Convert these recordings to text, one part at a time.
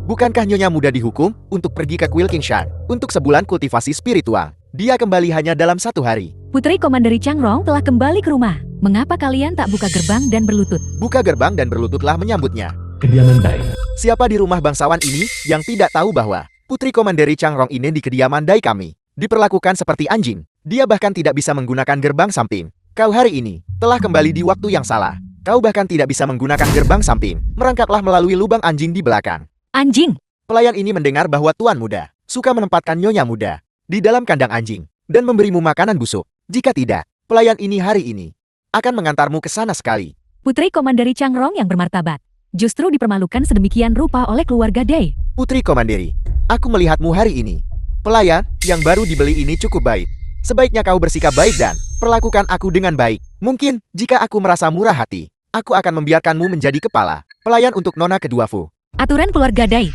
Bukankah Nyonya muda dihukum untuk pergi ke Kuil Kingshan untuk sebulan kultivasi spiritual? Dia kembali hanya dalam 1 hari. Putri Komanderi Changrong telah kembali ke rumah. Mengapa kalian tak buka gerbang dan berlutut? Buka gerbang dan berlututlah menyambutnya. Kediaman Dai. Siapa di rumah bangsawan ini yang tidak tahu bahwa Putri Komanderi Changrong ini di kediaman Dai kami diperlakukan seperti anjing? Dia bahkan tidak bisa menggunakan gerbang samping. Kau hari ini telah kembali di waktu yang salah. Kau bahkan tidak bisa menggunakan gerbang samping. Merangkaklah melalui lubang anjing di belakang. Anjing! Pelayan ini mendengar bahwa Tuan Muda suka menempatkan Nyonya Muda di dalam kandang anjing dan memberimu makanan busuk. Jika tidak, pelayan ini hari ini akan mengantarmu ke sana sekali. Putri Komanderi Changrong yang bermartabat justru dipermalukan sedemikian rupa oleh keluarga Dai. Putri Komanderi, aku melihatmu hari ini. Pelayan yang baru dibeli ini cukup baik. Sebaiknya kau bersikap baik dan perlakukan aku dengan baik. Mungkin jika aku merasa murah hati, aku akan membiarkanmu menjadi kepala pelayan untuk Nona kedua Fu. Aturan keluarga Dai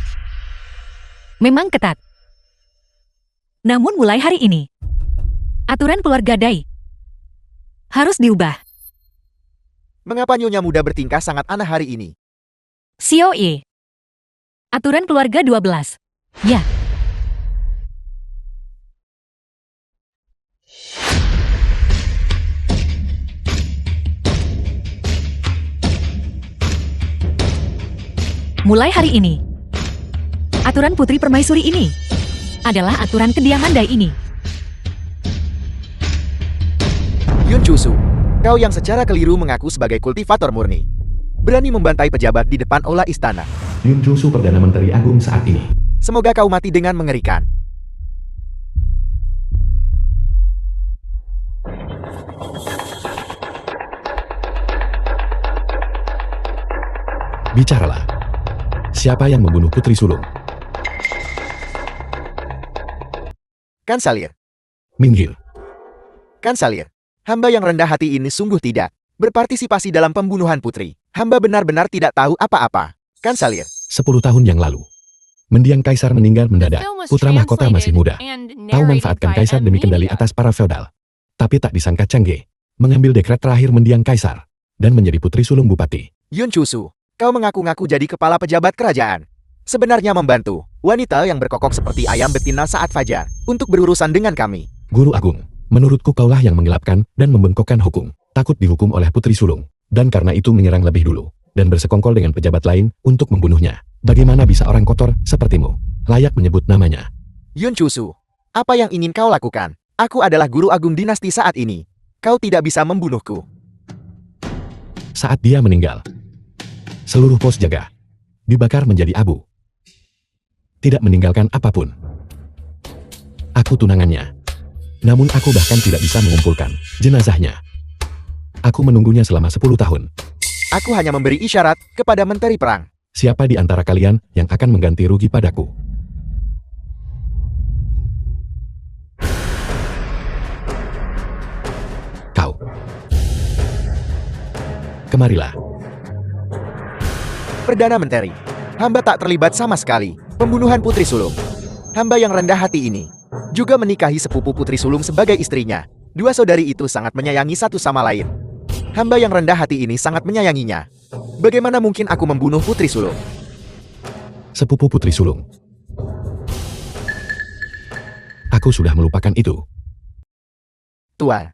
memang ketat. Namun mulai hari ini, aturan keluarga Dai harus diubah. Mengapa Nyonya Muda bertingkah sangat aneh hari ini? Xiao aturan keluarga 12. Ya. Mulai hari ini, aturan Putri Permaisuri ini adalah aturan kediaman Dai ini. Yun Chusu, kau yang secara keliru mengaku sebagai kultivator murni, berani membantai pejabat di depan aula istana. Yun Chusu Perdana Menteri Agung saat ini. Semoga kau mati dengan mengerikan. Bicaralah. Siapa yang membunuh Putri Sulung? Kansalir, Minggil. Kansalir, hamba yang rendah hati ini sungguh tidak berpartisipasi dalam pembunuhan putri. Hamba benar-benar tidak tahu apa-apa. Kansalir, 10 tahun yang lalu. Mendiang Kaisar meninggal mendadak. Putra mahkota masih muda. Tahu manfaatkan Kaisar demi kendali atas para feodal. Tapi tak disangka Changge mengambil dekret terakhir mendiang Kaisar dan menjadi Putri Sulung Bupati. Yun Chusu, kau mengaku-ngaku jadi kepala pejabat kerajaan. Sebenarnya membantu wanita yang berkokok seperti ayam betina saat fajar untuk berurusan dengan kami. Guru Agung, menurutku kaulah yang menggelapkan dan membengkokkan hukum. Takut dihukum oleh Putri Sulung. Dan karena itu menyerang lebih dulu. Dan bersekongkol dengan pejabat lain untuk membunuhnya. Bagaimana bisa orang kotor sepertimu layak menyebut namanya? Yun Chusu, apa yang ingin kau lakukan? Aku adalah guru agung dinasti saat ini. Kau tidak bisa membunuhku. Saat dia meninggal, seluruh pos jaga dibakar menjadi abu. Tidak meninggalkan apapun. Aku tunangannya. Namun aku bahkan tidak bisa mengumpulkan jenazahnya. Aku menunggunya selama 10 tahun. Aku hanya memberi isyarat kepada Menteri Perang. Siapa di antara kalian yang akan mengganti rugi padaku? Kau. Kemarilah. Perdana Menteri, hamba tak terlibat sama sekali pembunuhan Putri Sulung. Hamba yang rendah hati ini juga menikahi sepupu Putri Sulung sebagai istrinya. Dua saudari itu sangat menyayangi satu sama lain. Hamba yang rendah hati ini sangat menyayanginya. Bagaimana mungkin aku membunuh Putri Sulung? Sepupu Putri Sulung. Aku sudah melupakan itu. Tuan,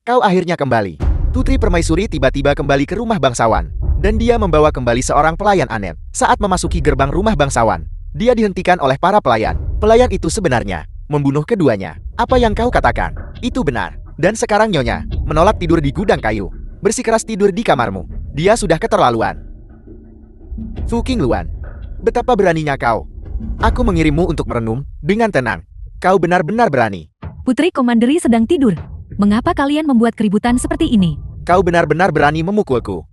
kau akhirnya kembali. Putri Permaisuri tiba-tiba kembali ke rumah bangsawan. Dan dia membawa kembali seorang pelayan Anet. Saat memasuki gerbang rumah bangsawan, dia dihentikan oleh para pelayan. Pelayan itu sebenarnya membunuh keduanya. Apa yang kau katakan? Itu benar. Dan sekarang Nyonya menolak tidur di gudang kayu. Bersikeras tidur di kamarmu. Dia sudah keterlaluan. Fu Qingluan, betapa beraninya kau. Aku mengirimmu untuk merenung dengan tenang. Kau benar-benar berani. Putri Komanderi sedang tidur. Mengapa kalian membuat keributan seperti ini? Kau benar-benar berani memukulku.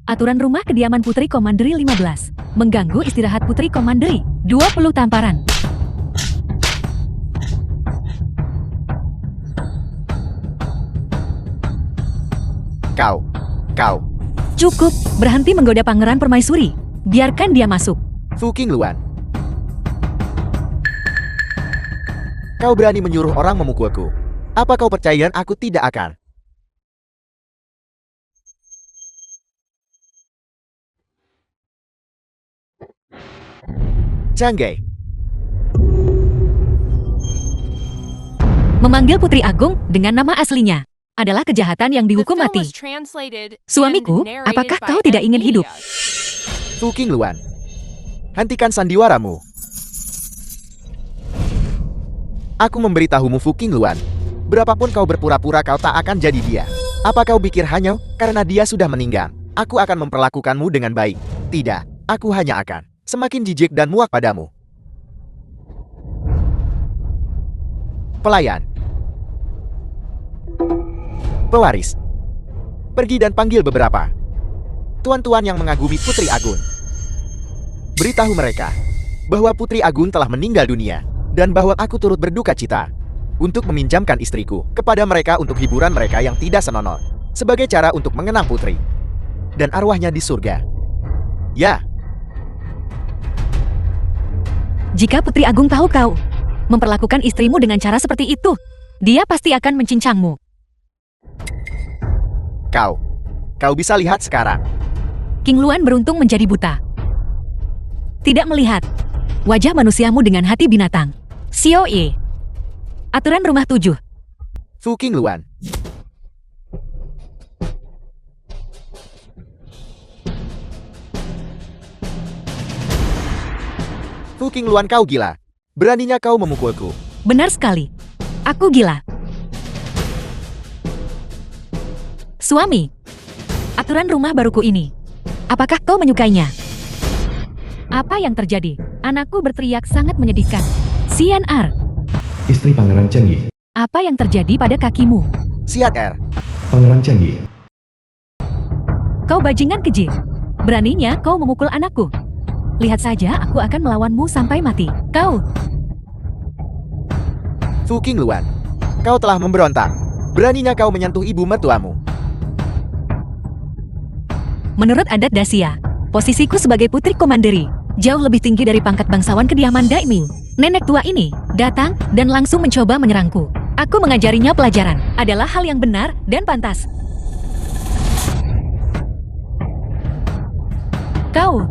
Aturan rumah kediaman Putri Komanderi 15. Mengganggu istirahat Putri Komanderi. 20 tamparan. Kau. Cukup, berhenti menggoda Pangeran Permaisuri. Biarkan dia masuk. Fu Qingluan. Kau berani menyuruh orang memukulku. Apa kau percaya aku tidak akan? Canggai. Memanggil Putri Agung dengan nama aslinya adalah kejahatan yang dihukum mati. Suamiku, apakah kau tidak ingin hidup? Fu Qingluan. Hentikan sandiwaramu. Aku memberitahumu Fu Qingluan. Berapapun kau berpura-pura kau tak akan jadi dia. Apa kau pikir hanya karena dia sudah meninggal, aku akan memperlakukanmu dengan baik? Tidak, aku hanya akan semakin jijik dan muak padamu. Pelayan. Pewaris. Pergi dan panggil beberapa tuan-tuan yang mengagumi Putri Agun. Beritahu mereka bahwa Putri Agun telah meninggal dunia dan bahwa aku turut berduka cita untuk meminjamkan istriku kepada mereka untuk hiburan mereka yang tidak senonoh, sebagai cara untuk mengenang Putri dan arwahnya di surga. Ya. Jika Putri Agung tahu kau memperlakukan istrimu dengan cara seperti itu, dia pasti akan mencincangmu. Kau bisa lihat sekarang. Qingluan beruntung menjadi buta. Tidak melihat wajah manusiamu dengan hati binatang. Xiao Ye. Aturan rumah 7. Fu Qingluan. Fu Qingluan, kau gila. Beraninya kau memukulku. Benar sekali. Aku gila. Suami. Aturan rumah baruku ini. Apakah kau menyukainya? Apa yang terjadi? Anakku berteriak sangat menyedihkan. CNR. Istri Pangeran Chenggi. Apa yang terjadi pada kakimu? Siat Er. Pangeran Chenggi. Kau bajingan keji. Beraninya kau memukul anakku. Lihat saja, aku akan melawanmu sampai mati. Kau. Fu Qingluan. Kau telah memberontak. Beraninya kau menyentuh ibu mertuamu. Menurut adat Dacia, posisiku sebagai putri komanderi jauh lebih tinggi dari pangkat bangsawan kediaman Daimyo. Nenek tua ini datang dan langsung mencoba menyerangku. Aku mengajarinya pelajaran adalah hal yang benar dan pantas. Kau,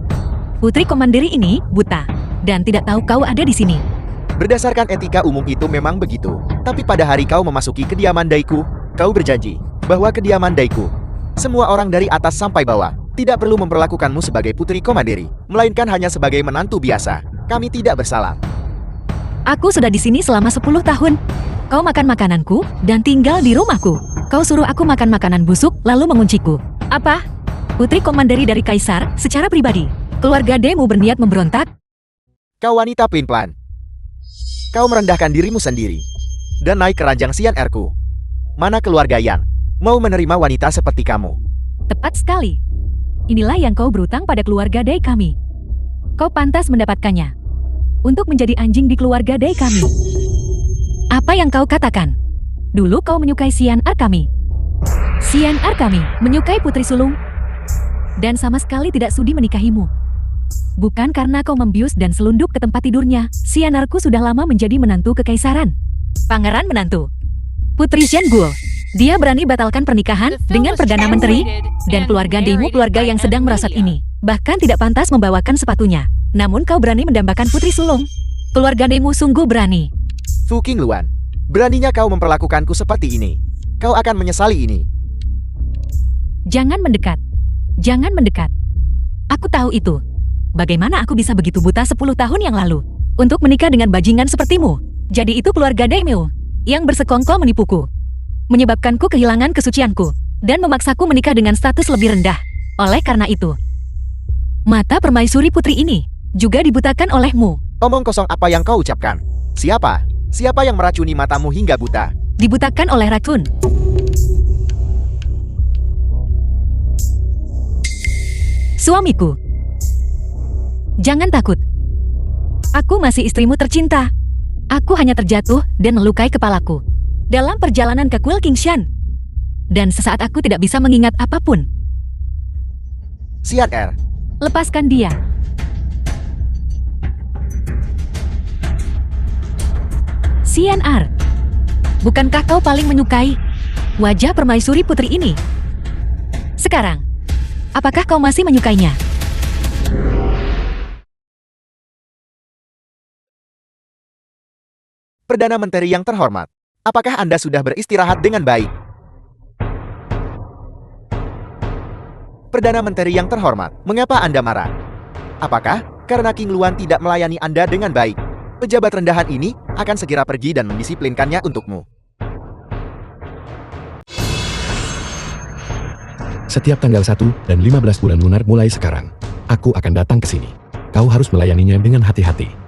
putri komanderi ini buta dan tidak tahu kau ada di sini. Berdasarkan etika umum itu memang begitu. Tapi pada hari kau memasuki kediaman Daiku, kau berjanji bahwa kediaman Daiku, semua orang dari atas sampai bawah, tidak perlu memperlakukanmu sebagai putri komanderi, melainkan hanya sebagai menantu biasa. Kami tidak bersalah. Aku sudah di sini selama 10 tahun. Kau makan makananku dan tinggal di rumahku. Kau suruh aku makan makanan busuk lalu mengunciku. Apa? Putri komanderi dari kaisar secara pribadi. Keluarga Demu berniat memberontak? Kau wanita pelin-pelan. Kau merendahkan dirimu sendiri dan naik ke ranjang CNR-ku. Mana keluarga yang mau menerima wanita seperti kamu? Tepat sekali. Inilah yang kau berutang pada keluarga Dai kami. Kau pantas mendapatkannya untuk menjadi anjing di keluarga Dai kami. Apa yang kau katakan? Dulu kau menyukai CNR kami. CNR kami menyukai putri sulung dan sama sekali tidak sudi menikahimu. Bukan karena kau membius dan selunduk ke tempat tidurnya. CNR-ku sudah lama menjadi menantu kekaisaran. Pangeran menantu. Putri Zhenguo. Dia berani batalkan pernikahan dengan Perdana Menteri dan keluarga Demu, keluarga yang sedang merosot ini. Bahkan tidak pantas membawakan sepatunya. Namun kau berani mendambakan putri sulung. Keluarga Demu sungguh berani. Fu Qingluan, beraninya kau memperlakukanku seperti ini. Kau akan menyesali ini. Jangan mendekat. Jangan mendekat. Aku tahu itu. Bagaimana aku bisa begitu buta 10 tahun yang lalu untuk menikah dengan bajingan sepertimu? Jadi itu keluarga Daimyo yang bersekongkol menipuku, menyebabkanku kehilangan kesucianku, dan memaksaku menikah dengan status lebih rendah. Oleh karena itu, mata permaisuri putri ini juga dibutakan olehmu. Omong kosong apa yang kau ucapkan? Siapa? Siapa yang meracuni matamu hingga buta? Dibutakan oleh racun. Suamiku. Jangan takut. Aku masih istrimu tercinta. Aku hanya terjatuh dan melukai kepalaku dalam perjalanan ke Kuil Qingshan. Dan sesaat aku tidak bisa mengingat apapun. Siat Er. Lepaskan dia. CNR. Bukankah kau paling menyukai wajah permaisuri putri ini? Sekarang, apakah kau masih menyukainya? Perdana Menteri yang terhormat, apakah Anda sudah beristirahat dengan baik? Perdana Menteri yang terhormat, mengapa Anda marah? Apakah karena King Luan tidak melayani Anda dengan baik? Pejabat rendahan ini akan segera pergi dan mendisiplinkannya untukmu. Setiap tanggal 1 dan 15 bulan lunar mulai sekarang, aku akan datang ke sini. Kau harus melayaninya dengan hati-hati.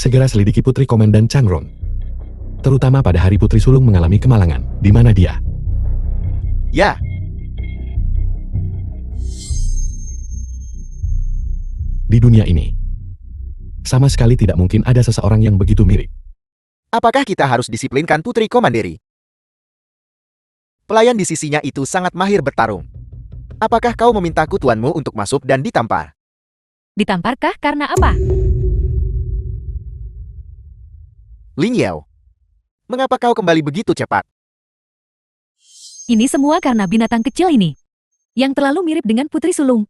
Segera selidiki Putri Komandan Changrong. Terutama pada hari Putri Sulung mengalami kemalangan. Di mana dia? Ya, Di dunia ini. Sama sekali tidak mungkin ada seseorang yang begitu mirip. apakah kita harus disiplinkan Putri Komanderi? Pelayan di sisinya itu sangat mahir bertarung. Apakah kau memintaku tuanmu untuk masuk dan ditampar? Ditamparkah karena apa? Ling Yao, mengapa kau kembali begitu cepat? Ini semua karena binatang kecil ini, yang terlalu mirip dengan Putri Sulung.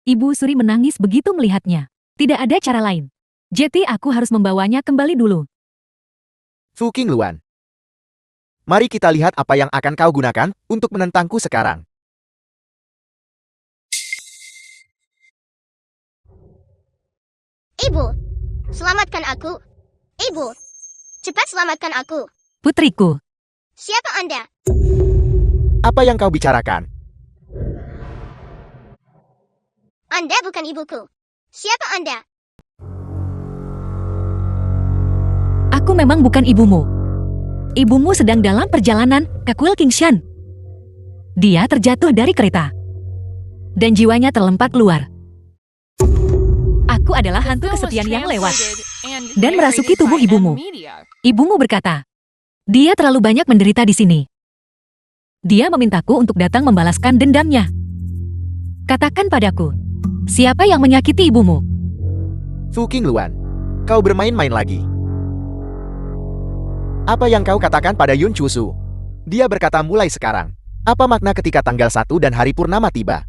Ibu Suri menangis begitu melihatnya. Tidak ada cara lain. Jadi aku harus membawanya kembali dulu. Fu King Luan, mari kita lihat apa yang akan kau gunakan untuk menentangku sekarang. Ibu, selamatkan aku. Ibu, cepat selamatkan aku. Putriku, Siapa Anda? Apa yang kau bicarakan? Anda bukan ibuku. Siapa Anda? aku memang bukan ibumu. Ibumu sedang dalam perjalanan ke Kuil Kingshan. Dia terjatuh dari kereta. Dan jiwanya terlempar keluar. Aku adalah hantu kesetiaan yang lewat. Dan merasuki tubuh ibumu. Ibumu berkata, dia terlalu banyak menderita di sini. Dia memintaku untuk datang membalaskan dendamnya. Katakan padaku, siapa yang menyakiti ibumu? Fu King Luan, kau bermain-main lagi. Apa yang kau katakan pada Yun Chusu? Dia berkata mulai sekarang. Apa makna ketika tanggal 1 dan hari purnama tiba?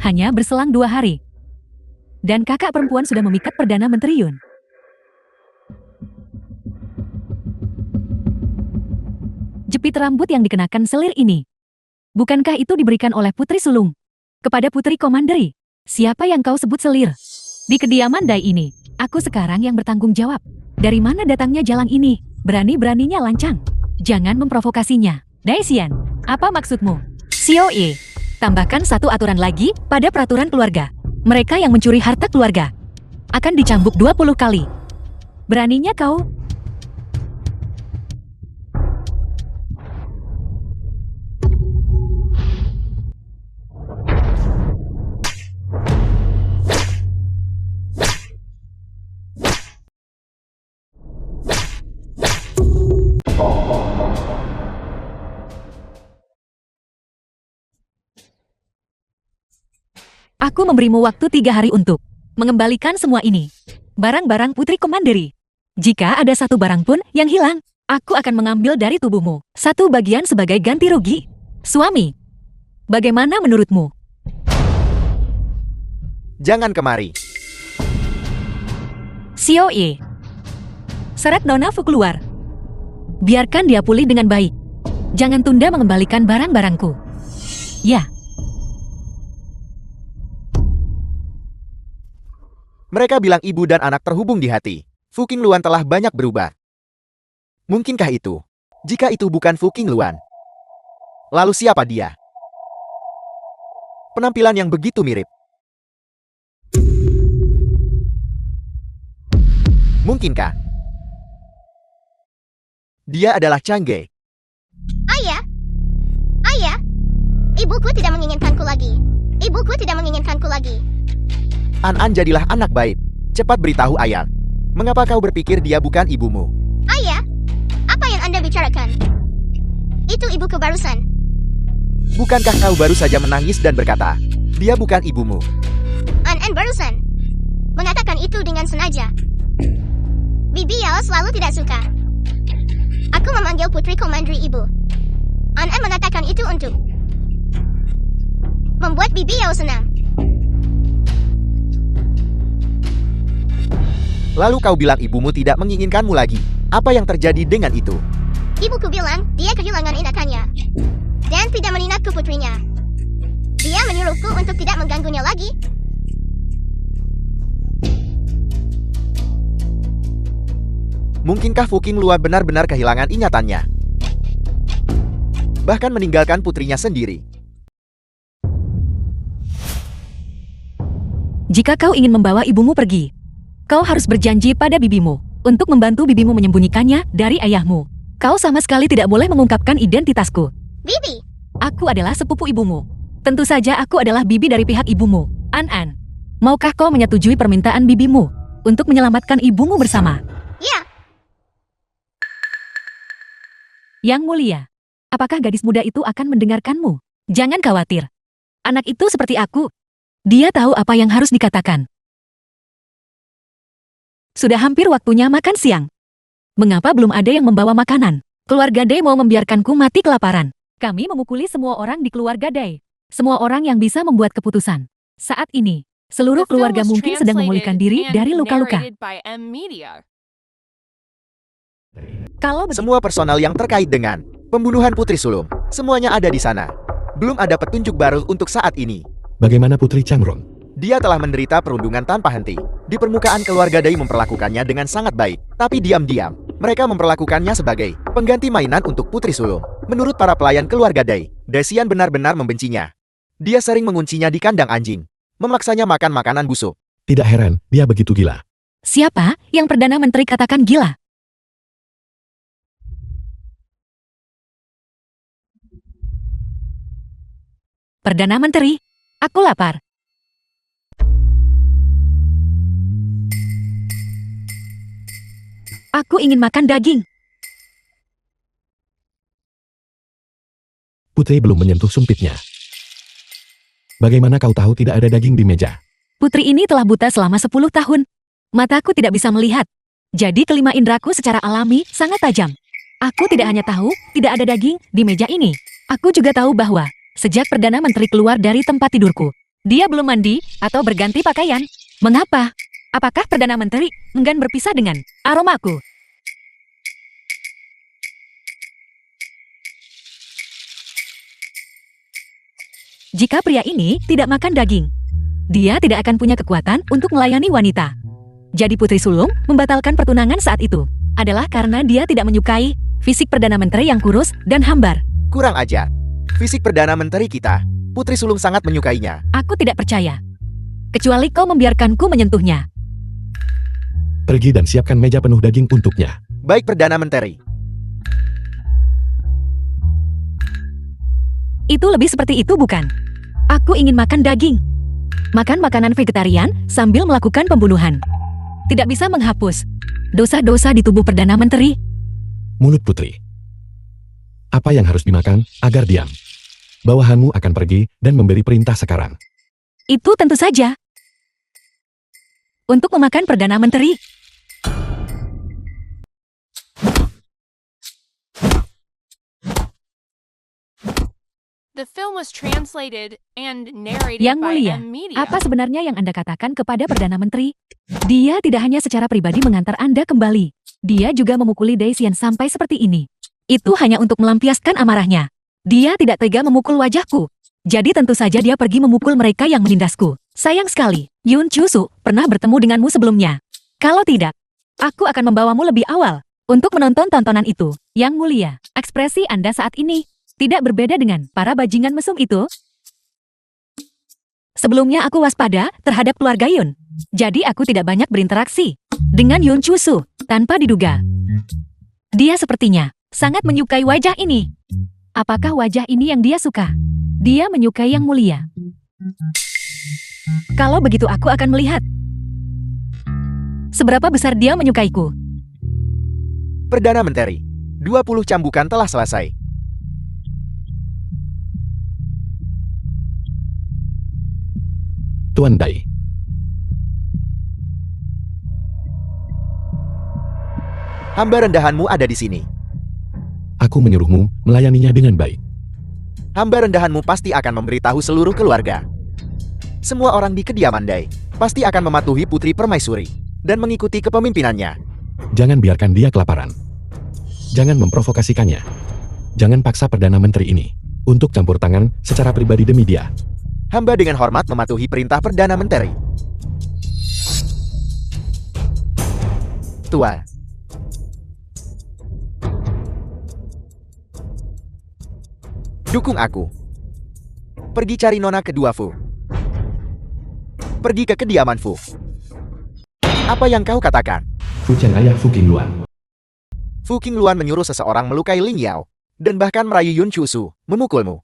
Hanya berselang 2 hari. Dan kakak perempuan sudah memikat Perdana Menteri Yun. Jepit rambut yang dikenakan selir ini. Bukankah itu diberikan oleh Putri Sulung? Kepada Putri Komanderi. Siapa yang kau sebut selir? Di kediaman Dai ini, aku sekarang yang bertanggung jawab. Dari mana datangnya jalan ini? Berani-beraninya lancang. Jangan memprovokasinya. Dai Xian, apa maksudmu? Xiao Ye, tambahkan satu aturan lagi pada peraturan keluarga. Mereka yang mencuri harta keluarga akan dicambuk 20 kali. Beraninya kau? Aku memberimu waktu 3 hari untuk mengembalikan semua ini. Barang-barang Putri Komanderi. Jika ada satu barang pun yang hilang, aku akan mengambil dari tubuhmu 1 bagian sebagai ganti rugi. Suami, bagaimana menurutmu? Jangan kemari. Xiao Ye, seret Nona Fu keluar. Biarkan dia pulih dengan baik. Jangan tunda mengembalikan barang-barangku. Ya. Mereka bilang ibu dan anak terhubung di hati. Fu King Luan telah banyak berubah. Mungkinkah itu? Jika itu bukan Fu King Luan, lalu siapa dia? Penampilan yang begitu mirip. Mungkinkah dia adalah Changge? Ayah. Ayah. Ibuku tidak menginginkanku lagi. Ibuku tidak menginginkanku lagi. An-An jadilah anak baik. Cepat beritahu ayah. Mengapa kau berpikir dia bukan ibumu? Ayah. Apa yang Anda bicarakan? Itu ibuku barusan. Bukankah kau baru saja menangis dan berkata, dia bukan ibumu? An barusan. mengatakan itu dengan sengaja. Bibi Yao selalu tidak suka. Aku memanggil Putri Komandri Ibu. An mengatakan itu untuk membuat Bibi Yao senang. Lalu kau bilang ibumu tidak menginginkanmu lagi. Apa yang terjadi dengan itu? Ibuku bilang dia kehilangan inatannya dan tidak meninakku putrinya. Dia menyuruhku untuk tidak mengganggunya lagi. Mungkinkah Fuking Lua benar-benar kehilangan ingatannya? Bahkan meninggalkan putrinya sendiri. Jika kau ingin membawa ibumu pergi, kau harus berjanji pada bibimu untuk membantu bibimu menyembunyikannya dari ayahmu. Kau sama sekali tidak boleh mengungkapkan identitasku. Bibi, Aku adalah sepupu ibumu. Tentu saja aku adalah bibi dari pihak ibumu. An. Maukah kau menyetujui permintaan bibimu untuk menyelamatkan ibumu bersama? ya, Yang mulia, apakah gadis muda itu akan mendengarkanmu? Jangan khawatir. Anak itu seperti aku. Dia tahu apa yang harus dikatakan. Sudah hampir waktunya makan siang. Mengapa belum ada yang membawa makanan? Keluarga Day mau membiarkanku mati kelaparan. Kami memukuli semua orang di keluarga Day. Semua orang yang bisa membuat keputusan. Saat ini, seluruh keluarga mungkin sedang memulihkan diri dari luka-luka. Kalau begitu, Semua personal yang terkait dengan pembunuhan Putri Sulung, semuanya ada di sana. Belum ada petunjuk baru untuk saat ini. Bagaimana Putri Changrong? Dia telah menderita perundungan tanpa henti. Di permukaan keluarga Dai memperlakukannya dengan sangat baik, tapi diam-diam, mereka memperlakukannya sebagai pengganti mainan untuk Putri Sulung. Menurut para pelayan keluarga Dai, Dacian benar-benar membencinya. Dia sering menguncinya di kandang anjing, memaksanya makan makanan busuk. Tidak heran, dia begitu gila. siapa yang Perdana Menteri katakan gila? Perdana Menteri, aku lapar. Aku ingin makan daging. Putri belum menyentuh sumpitnya. Bagaimana kau tahu tidak ada daging di meja? Putri ini telah buta selama 10 tahun. Mataku tidak bisa melihat. Jadi kelima indraku secara alami sangat tajam. Aku tidak hanya tahu tidak ada daging di meja ini. Aku juga tahu bahwa sejak Perdana Menteri keluar dari tempat tidurku, dia belum mandi atau berganti pakaian. Mengapa? Apakah Perdana Menteri enggan berpisah dengan aromaku? Jika pria ini tidak makan daging, dia tidak akan punya kekuatan untuk melayani wanita. Jadi Putri Sulung membatalkan pertunangan saat itu adalah karena dia tidak menyukai fisik Perdana Menteri yang kurus dan hambar. Kurang ajar. Fisik Perdana Menteri kita, Putri Sulung sangat menyukainya. Aku tidak percaya. Kecuali kau membiarkanku menyentuhnya. Pergi dan siapkan meja penuh daging untuknya. Baik Perdana Menteri. Itu lebih seperti itu bukan? Aku ingin makan daging. Makan makanan vegetarian sambil melakukan pembunuhan. Tidak bisa menghapus dosa-dosa di tubuh Perdana Menteri. Mulut Putri. Apa yang harus dimakan agar diam? Bawahanmu akan pergi dan memberi perintah sekarang. Itu tentu saja. Untuk memakan Perdana Menteri. The film was translated and narrated Yang by mulia, M Media. apa sebenarnya yang Anda katakan kepada Perdana Menteri? Dia tidak hanya secara pribadi mengantar Anda kembali. Dia juga memukuli Dacian sampai seperti ini. Itu hanya untuk melampiaskan amarahnya. Dia tidak tega memukul wajahku. Jadi tentu saja dia pergi memukul mereka yang menindasku. Sayang sekali, Yun Chusu pernah bertemu denganmu sebelumnya. Kalau tidak, aku akan membawamu lebih awal untuk menonton tontonan itu. Yang mulia, ekspresi Anda saat ini tidak berbeda dengan para bajingan mesum itu. Sebelumnya aku waspada terhadap keluarga Yun. Jadi aku tidak banyak berinteraksi dengan Yun Chusu tanpa diduga. Dia sepertinya sangat menyukai wajah ini. Apakah wajah ini yang dia suka? Dia menyukai yang mulia. Kalau begitu aku akan melihat seberapa besar dia menyukaiku. Perdana Menteri, 20 cambukan telah selesai. Tuan Dai. Hamba rendahanmu ada di sini. Aku menyuruhmu melayaninya dengan baik. Hamba rendahanmu pasti akan memberitahu seluruh keluarga. Semua orang di kediaman Dai pasti akan mematuhi Putri Permaisuri dan mengikuti kepemimpinannya. Jangan biarkan dia kelaparan. Jangan memprovokasikannya. Jangan paksa Perdana Menteri ini untuk campur tangan secara pribadi demi dia. Hamba dengan hormat mematuhi perintah Perdana Menteri. Tuan. Dukung aku. Pergi cari nona kedua Fu. Pergi ke kediaman Fu. Apa yang kau katakan? Fu Chen ayah Fu Qingluan. Fu Qingluan menyuruh seseorang melukai Ling Yao dan bahkan merayu Yun Chusu memukulmu.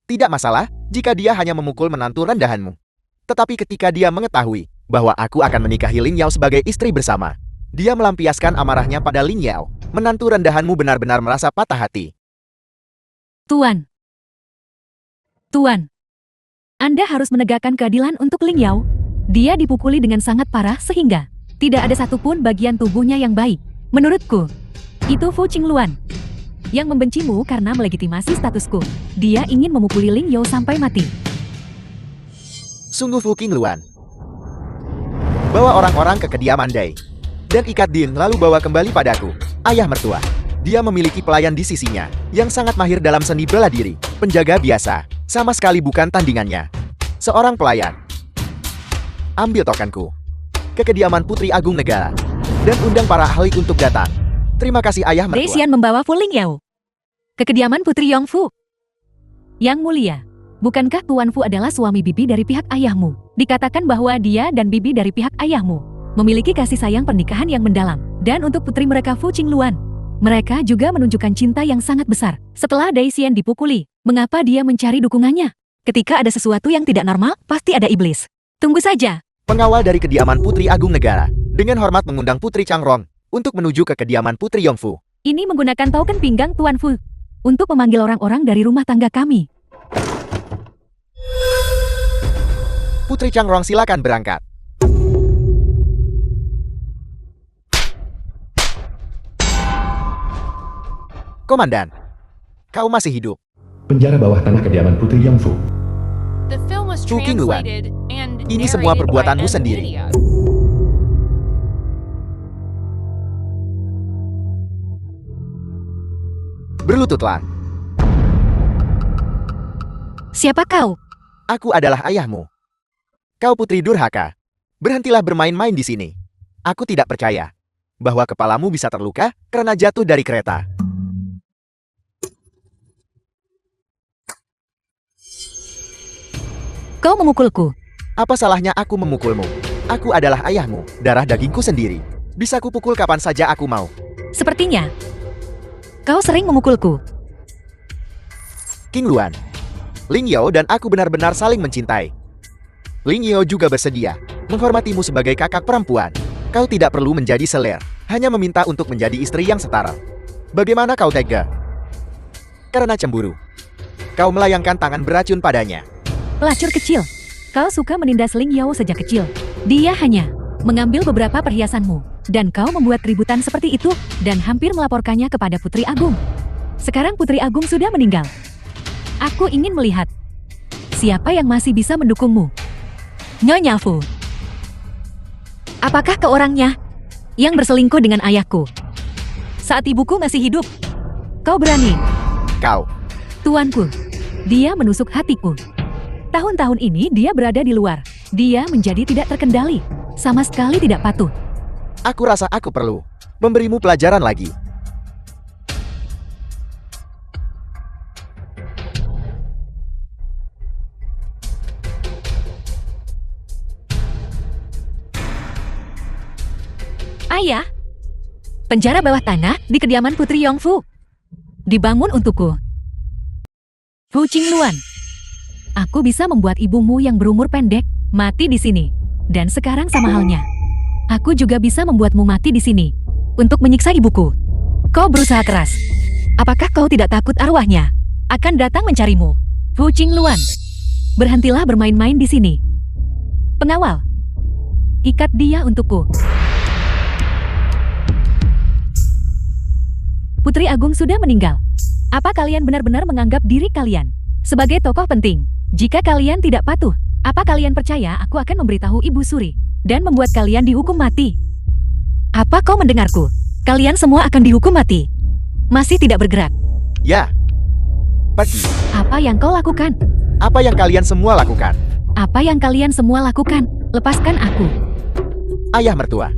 Tidak masalah jika dia hanya memukul menantu rendahanmu. Tetapi ketika dia mengetahui bahwa aku akan menikahi Ling Yao sebagai istri bersama, dia melampiaskan amarahnya pada Ling Yao. Menantu rendahanmu benar-benar merasa patah hati. Tuan. Tuan. Anda harus menegakkan keadilan untuk Ling Yao. Dia dipukuli dengan sangat parah sehingga tidak ada satupun bagian tubuhnya yang baik. Menurutku, itu Fu Qingluan yang membencimu karena melegitimasi statusku. Dia ingin memukuli Ling Yao sampai mati. Sungguh Fu Qingluan. Bawa orang-orang ke kediaman Dai dan ikat Din lalu bawa kembali padaku, ayah mertua. Dia memiliki pelayan di sisinya yang sangat mahir dalam seni bela diri. Penjaga biasa, sama sekali bukan tandingannya. Seorang pelayan. Ambil tokenku ke kediaman Putri Agung Negara dan undang para ahli untuk datang. Terima kasih ayah mertua. Dai membawa Fu Ling Yao ke kediaman Putri Yongfu. Yang mulia, bukankah Tuan Fu adalah suami bibi dari pihak ayahmu? Dikatakan bahwa dia dan bibi dari pihak ayahmu memiliki kasih sayang pernikahan yang mendalam. Dan untuk putri mereka Fu Qingluan, mereka juga menunjukkan cinta yang sangat besar. Setelah Dai Xian dipukuli, mengapa dia mencari dukungannya? Ketika ada sesuatu yang tidak normal, pasti ada iblis. Tunggu saja. Pengawal dari kediaman Putri Agung Negara dengan hormat mengundang Putri Changrong untuk menuju ke kediaman Putri Yongfu. Ini menggunakan token pinggang Tuan Fu untuk memanggil orang-orang dari rumah tangga kami. Putri Changrong silakan berangkat. Komandan, kau masih hidup. Penjara bawah tanah kediaman Putri Yongfu. The film was Fu Qingluan. translated and Ini semua narrated by perbuatanmu sendiri. NVIDIA. Berlututlah. Siapa kau? Aku adalah ayahmu. Kau putri durhaka. Berhentilah bermain-main di sini. Aku tidak percaya bahwa kepalamu bisa terluka karena jatuh dari kereta. Kau memukulku. Apa salahnya aku memukulmu? Aku adalah ayahmu, darah dagingku sendiri. Bisa kupukul kapan saja aku mau. Sepertinya kau sering memukulku. Qingluan, Ling Yao dan aku benar-benar saling mencintai. Ling Yao juga bersedia menghormatimu sebagai kakak perempuan. Kau tidak perlu menjadi seler, hanya meminta untuk menjadi istri yang setara. Bagaimana kau tega? Karena cemburu, kau melayangkan tangan beracun padanya. Pelacur kecil. Kau suka menindas Ling Yao sejak kecil. Dia hanya mengambil beberapa perhiasanmu. Dan kau membuat keributan seperti itu dan hampir melaporkannya kepada Putri Agung. Sekarang Putri Agung sudah meninggal. Aku ingin melihat siapa yang masih bisa mendukungmu. Nyonya Fu. Apakah kau orangnya yang berselingkuh dengan ayahku saat ibuku masih hidup? Kau berani? Kau, Tuanku, dia menusuk hatiku. Tahun-tahun ini dia berada di luar. Dia menjadi tidak terkendali. Sama sekali tidak patuh. aku rasa aku perlu memberimu pelajaran lagi. Ayah, penjara bawah tanah di kediaman Putri Yongfu dibangun untukku. Fu Qingluan, aku bisa membuat ibumu yang berumur pendek mati di sini. Dan sekarang sama halnya, aku juga bisa membuatmu mati di sini untuk menyiksa ibuku. Kau berusaha keras. Apakah kau tidak takut arwahnya akan datang mencarimu? Fu Qingluan, berhentilah bermain-main di sini. Pengawal, ikat dia untukku. Putri Agung sudah meninggal. Apa kalian benar-benar menganggap diri kalian sebagai tokoh penting? Jika kalian tidak patuh, apa kalian percaya aku akan memberitahu Ibu Suri dan membuat kalian dihukum mati? Apa kau mendengarku? Kalian semua akan dihukum mati. Masih tidak bergerak. Ya. Pergi. Apa yang kau lakukan? Apa yang kalian semua lakukan? Apa yang kalian semua lakukan? Lepaskan aku. Ayah mertua.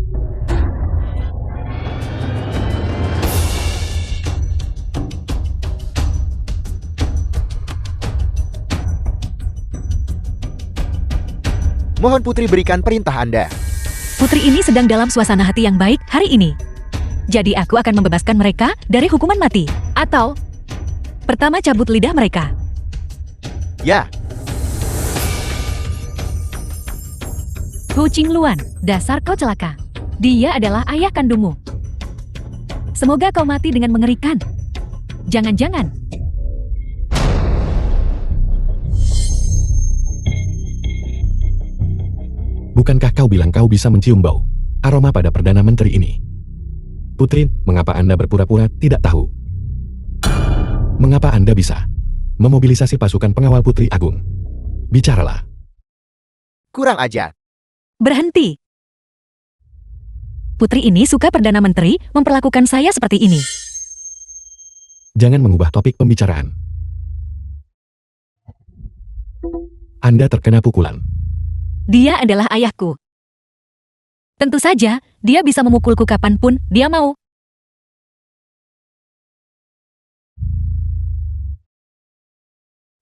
Mohon Putri berikan perintah Anda. Putri ini sedang dalam suasana hati yang baik hari ini. Jadi aku akan membebaskan mereka dari hukuman mati. Atau, pertama cabut lidah mereka. Ya. Hu Qingluan, dasar kau celaka. Dia adalah ayah kandungmu. Semoga kau mati dengan mengerikan. Jangan-jangan. Bukankah kau bilang kau bisa mencium bau aroma pada Perdana Menteri ini? Putri, mengapa Anda berpura-pura tidak tahu? Mengapa Anda bisa memobilisasi pasukan pengawal Putri Agung? Bicaralah. Kurang ajar. Berhenti. Putri ini suka Perdana Menteri memperlakukan saya seperti ini. Jangan mengubah topik pembicaraan. Anda terkena pukulan. Dia adalah ayahku. Tentu saja, dia bisa memukulku kapanpun dia mau.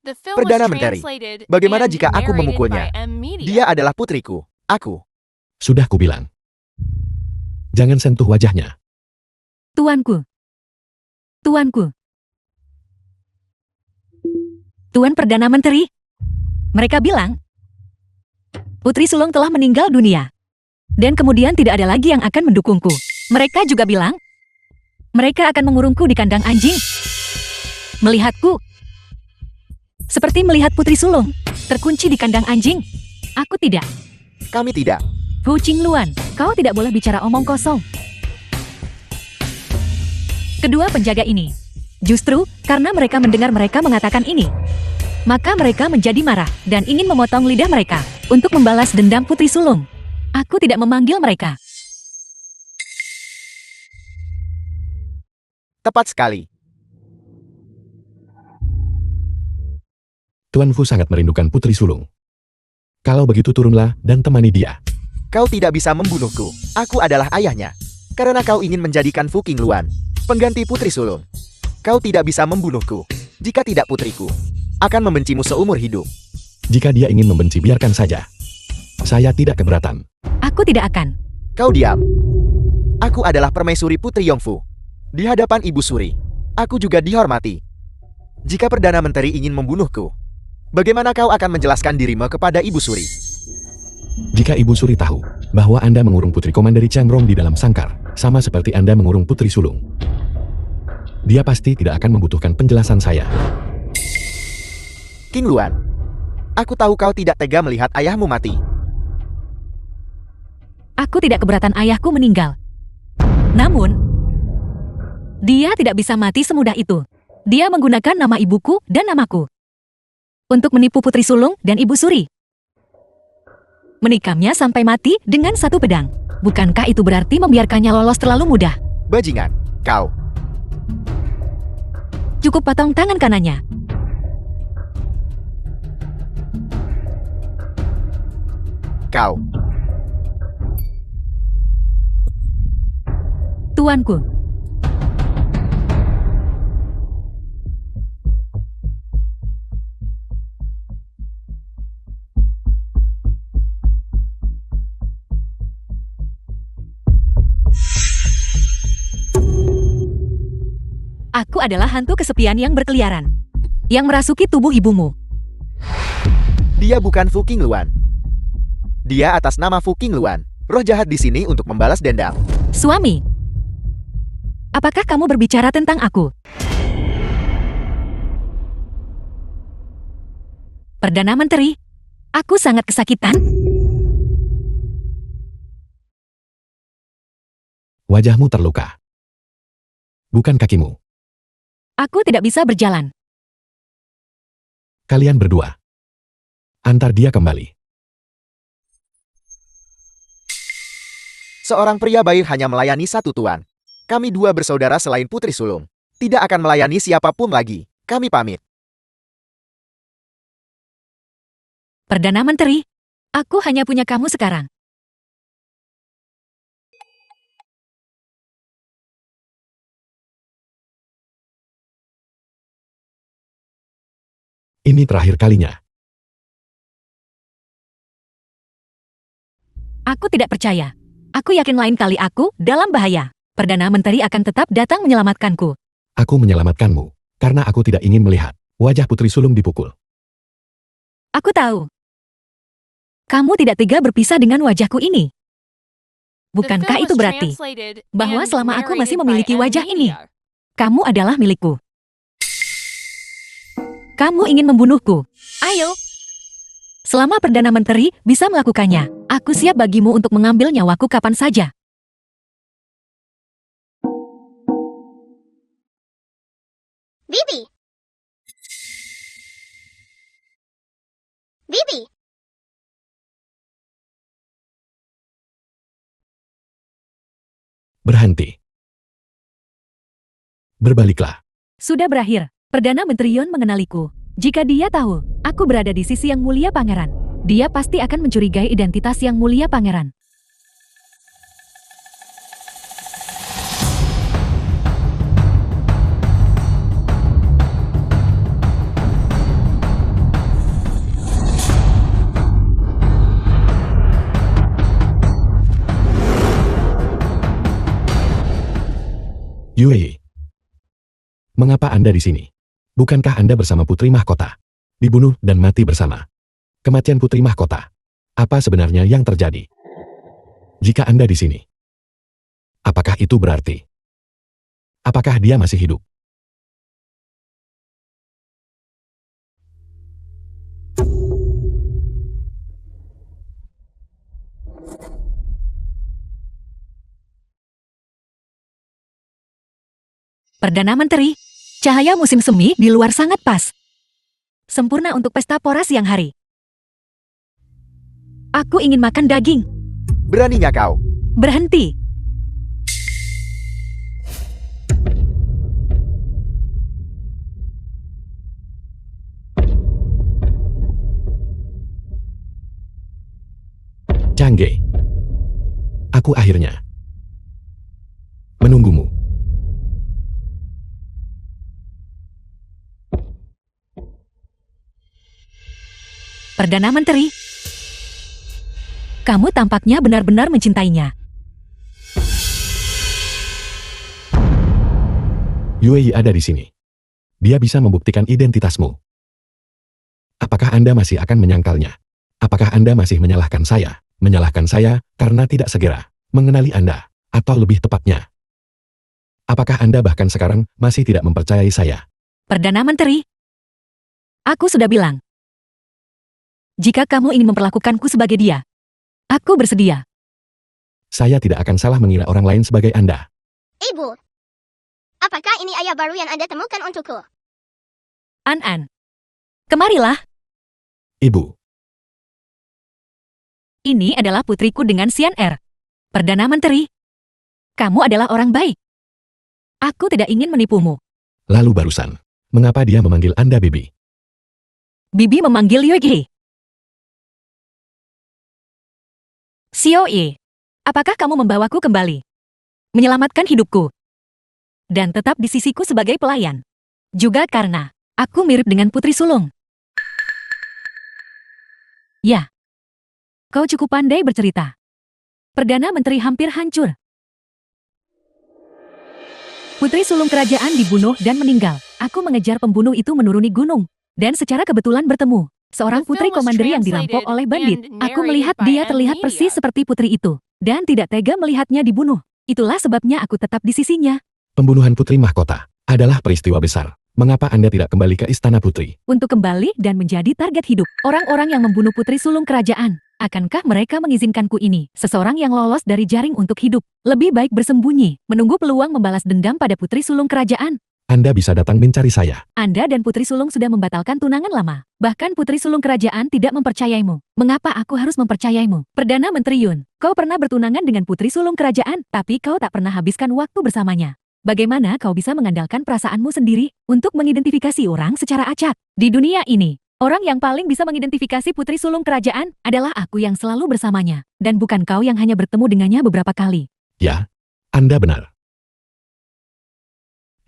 The film Perdana was Menteri, translated bagaimana and jika aku narrated memukulnya? by M Media. Dia adalah putriku. Aku. Sudah kubilang. Jangan sentuh wajahnya. Tuanku. Tuanku. Tuan Perdana Menteri. Mereka bilang, Putri Sulung telah meninggal dunia. Dan kemudian tidak ada lagi yang akan mendukungku. Mereka juga bilang, mereka akan mengurungku di kandang anjing. Melihatku, seperti melihat Putri Sulung, terkunci di kandang anjing. Aku tidak. Kami tidak. Hu Qingluan, kau tidak boleh bicara omong kosong. Kedua penjaga ini, justru karena mereka mendengar mereka mengatakan ini, maka mereka menjadi marah dan ingin memotong lidah mereka untuk membalas dendam Putri Sulung. Aku tidak memanggil mereka. Tepat sekali. Tuan Fu sangat merindukan Putri Sulung. Kalau begitu turunlah dan temani dia. Kau tidak bisa membunuhku. Aku adalah ayahnya. Karena kau ingin menjadikan Fu Qingluan pengganti Putri Sulung. Kau tidak bisa membunuhku. Jika tidak, putriku akan membencimu seumur hidup. Jika dia ingin membenci, biarkan saja. Saya tidak keberatan. Aku tidak akan. Kau diam. Aku adalah permaisuri Putri Yongfu. Di hadapan Ibu Suri, aku juga dihormati. Jika Perdana Menteri ingin membunuhku, bagaimana kau akan menjelaskan dirimu kepada Ibu Suri? Jika Ibu Suri tahu bahwa Anda mengurung Putri Komanderi Changrong di dalam sangkar, sama seperti Anda mengurung Putri Sulung, dia pasti tidak akan membutuhkan penjelasan saya. Qingluan, aku tahu kau tidak tega melihat ayahmu mati. Aku tidak keberatan ayahku meninggal. Namun, dia tidak bisa mati semudah itu. Dia menggunakan nama ibuku dan namaku untuk menipu Putri Sulung dan Ibu Suri. Menikamnya sampai mati dengan satu pedang. Bukankah itu berarti membiarkannya lolos terlalu mudah? Bajingan, kau. Cukup potong tangan kanannya. Kau. Tuanku. Aku adalah hantu kesepian yang berkeliaran, yang merasuki tubuh ibumu. Dia bukan Fu Qingluan. Dia atas nama Fu Qingluan, roh jahat di sini untuk membalas dendam. Suami, apakah kamu berbicara tentang aku? Perdana Menteri, aku sangat kesakitan. Wajahmu terluka. bukan kakimu. Aku tidak bisa berjalan. Kalian berdua. Antar dia kembali. Seorang pria baik hanya melayani satu tuan. Kami dua bersaudara selain Putri Sulung. Tidak akan melayani siapapun lagi. Kami pamit. Perdana Menteri, aku hanya punya kamu sekarang. Ini terakhir kalinya. Aku tidak percaya. Aku yakin lain kali aku dalam bahaya. Perdana Menteri akan tetap datang menyelamatkanku. Aku menyelamatkanmu, karena aku tidak ingin melihat wajah Putri Sulung dipukul. Aku tahu. Kamu tidak tega berpisah dengan wajahku ini. The Bukankah film itu was berarti translated bahwa and selama aku masih narrated memiliki by wajah ini, NVIDIA. kamu adalah milikku? Kamu ingin membunuhku? Ayo. Selama Perdana Menteri bisa melakukannya, aku siap bagimu untuk mengambil nyawaku kapan saja. Bibi. Bibi. Berhenti. Berbaliklah. Sudah berakhir. Perdana Menteri Yon mengenaliku. Jika dia tahu, aku berada di sisi yang mulia pangeran, dia pasti akan mencurigai identitas yang mulia pangeran. Yue. Mengapa Anda di sini? Bukankah Anda bersama Putri Mahkota? Dibunuh dan mati bersama. Kematian Putri Mahkota. Apa sebenarnya yang terjadi? Jika Anda di sini, apakah itu berarti? Apakah dia masih hidup? Perdana Menteri, cahaya musim semi di luar sangat pas. Sempurna untuk pesta pora siang hari. Aku ingin makan daging. Beraninya kau? Berhenti. Cangge. Aku akhirnya menunggumu. Perdana Menteri, kamu tampaknya benar-benar mencintainya. Yue ada di sini. Dia bisa membuktikan identitasmu. Apakah Anda masih akan menyangkalnya? Apakah Anda masih menyalahkan saya? Menyalahkan saya karena tidak segera mengenali Anda, atau lebih tepatnya, apakah Anda bahkan sekarang masih tidak mempercayai saya? Perdana Menteri, aku sudah bilang. Jika kamu ingin memperlakukanku sebagai dia, aku bersedia. Saya tidak akan salah mengira orang lain sebagai Anda. Ibu. Apakah ini ayah baru yang Anda temukan untukku? An-An, kemarilah. Ibu, Ini adalah putriku dengan Sian Er. Perdana Menteri, kamu adalah orang baik. Aku tidak ingin menipumu. lalu barusan, mengapa dia memanggil Anda Bibi? Bibi memanggil Yogi. Xiao-Ye, apakah kamu membawaku kembali? Menyelamatkan hidupku. Dan tetap di sisiku sebagai pelayan. Juga karena aku mirip dengan Putri Sulung. Ya. Kau cukup pandai bercerita. Perdana Menteri hampir hancur. Putri Sulung kerajaan dibunuh dan meninggal. Aku mengejar pembunuh itu menuruni gunung. Dan secara kebetulan bertemu. Seorang putri komanderi yang dirampok oleh bandit. Aku melihat dia terlihat persis seperti putri itu. Dan tidak tega melihatnya dibunuh. Itulah sebabnya aku tetap di sisinya. Pembunuhan Putri Mahkota adalah peristiwa besar. Mengapa Anda tidak kembali ke Istana Putri? Untuk kembali dan menjadi target hidup orang-orang yang membunuh putri sulung kerajaan. Akankah mereka mengizinkanku ini? Seseorang yang lolos dari jaring untuk hidup. Lebih baik bersembunyi, menunggu peluang membalas dendam pada putri sulung kerajaan. Anda bisa datang mencari saya. Anda dan putri sulung sudah membatalkan tunangan lama. Bahkan putri sulung kerajaan tidak mempercayaimu. Mengapa aku harus mempercayaimu? Perdana Menteri Yun, kau pernah bertunangan dengan putri sulung kerajaan, tapi kau tak pernah habiskan waktu bersamanya. Bagaimana kau bisa mengandalkan perasaanmu sendiri untuk mengidentifikasi orang secara acak? Di dunia ini, orang yang paling bisa mengidentifikasi putri sulung kerajaan adalah aku yang selalu bersamanya, dan bukan kau yang hanya bertemu dengannya beberapa kali. Ya, Anda benar.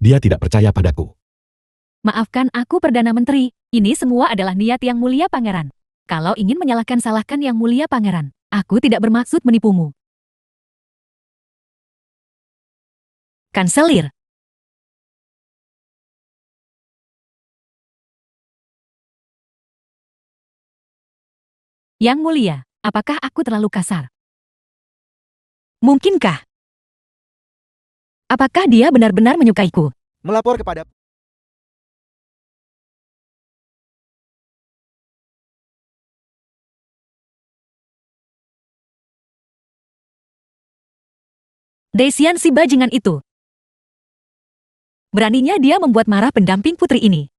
Dia tidak percaya padaku. Maafkan aku Perdana Menteri, ini semua adalah niat yang mulia Pangeran. Kalau ingin menyalahkan salahkan yang mulia Pangeran. Aku tidak bermaksud menipumu. Kanselir. Yang mulia, apakah aku terlalu kasar? Mungkinkah? Apakah dia benar-benar menyukaiku? Melapor kepada Desian si bajingan itu. Beraninya dia membuat marah pendamping putri ini.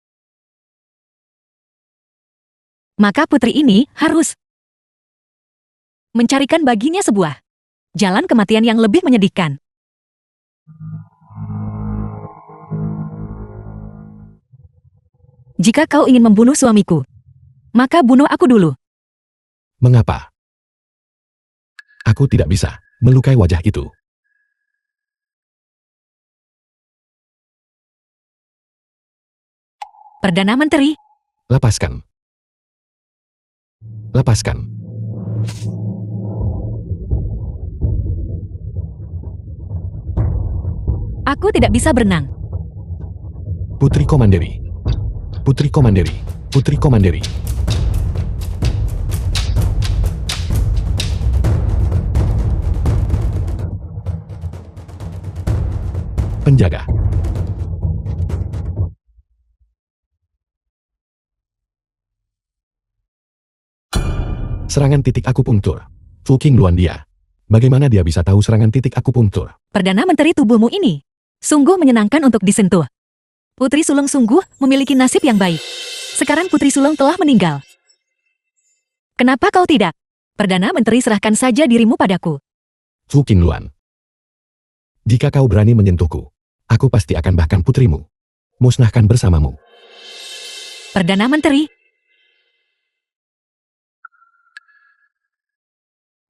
Maka putri ini harus mencarikan baginya sebuah jalan kematian yang lebih menyedihkan. Jika kau ingin membunuh suamiku, maka bunuh aku dulu. Mengapa? Aku tidak bisa melukai wajah itu. Perdana Menteri, Lepaskan. Lepaskan. aku tidak bisa berenang. Putri Komanderi. Putri Komanderi. Putri Komanderi. Penjaga. Serangan titik akupunktur. Fuking Luan dia. Bagaimana dia bisa tahu serangan titik akupunktur? Perdana Menteri tubuhmu ini sungguh menyenangkan untuk disentuh. Putri sulung sungguh memiliki nasib yang baik. Sekarang putri sulung telah meninggal. Kenapa kau tidak? Perdana Menteri serahkan saja dirimu padaku. Fuking Luan. Jika kau berani menyentuhku, aku pasti akan bahkan putrimu musnahkan bersamamu. Perdana Menteri.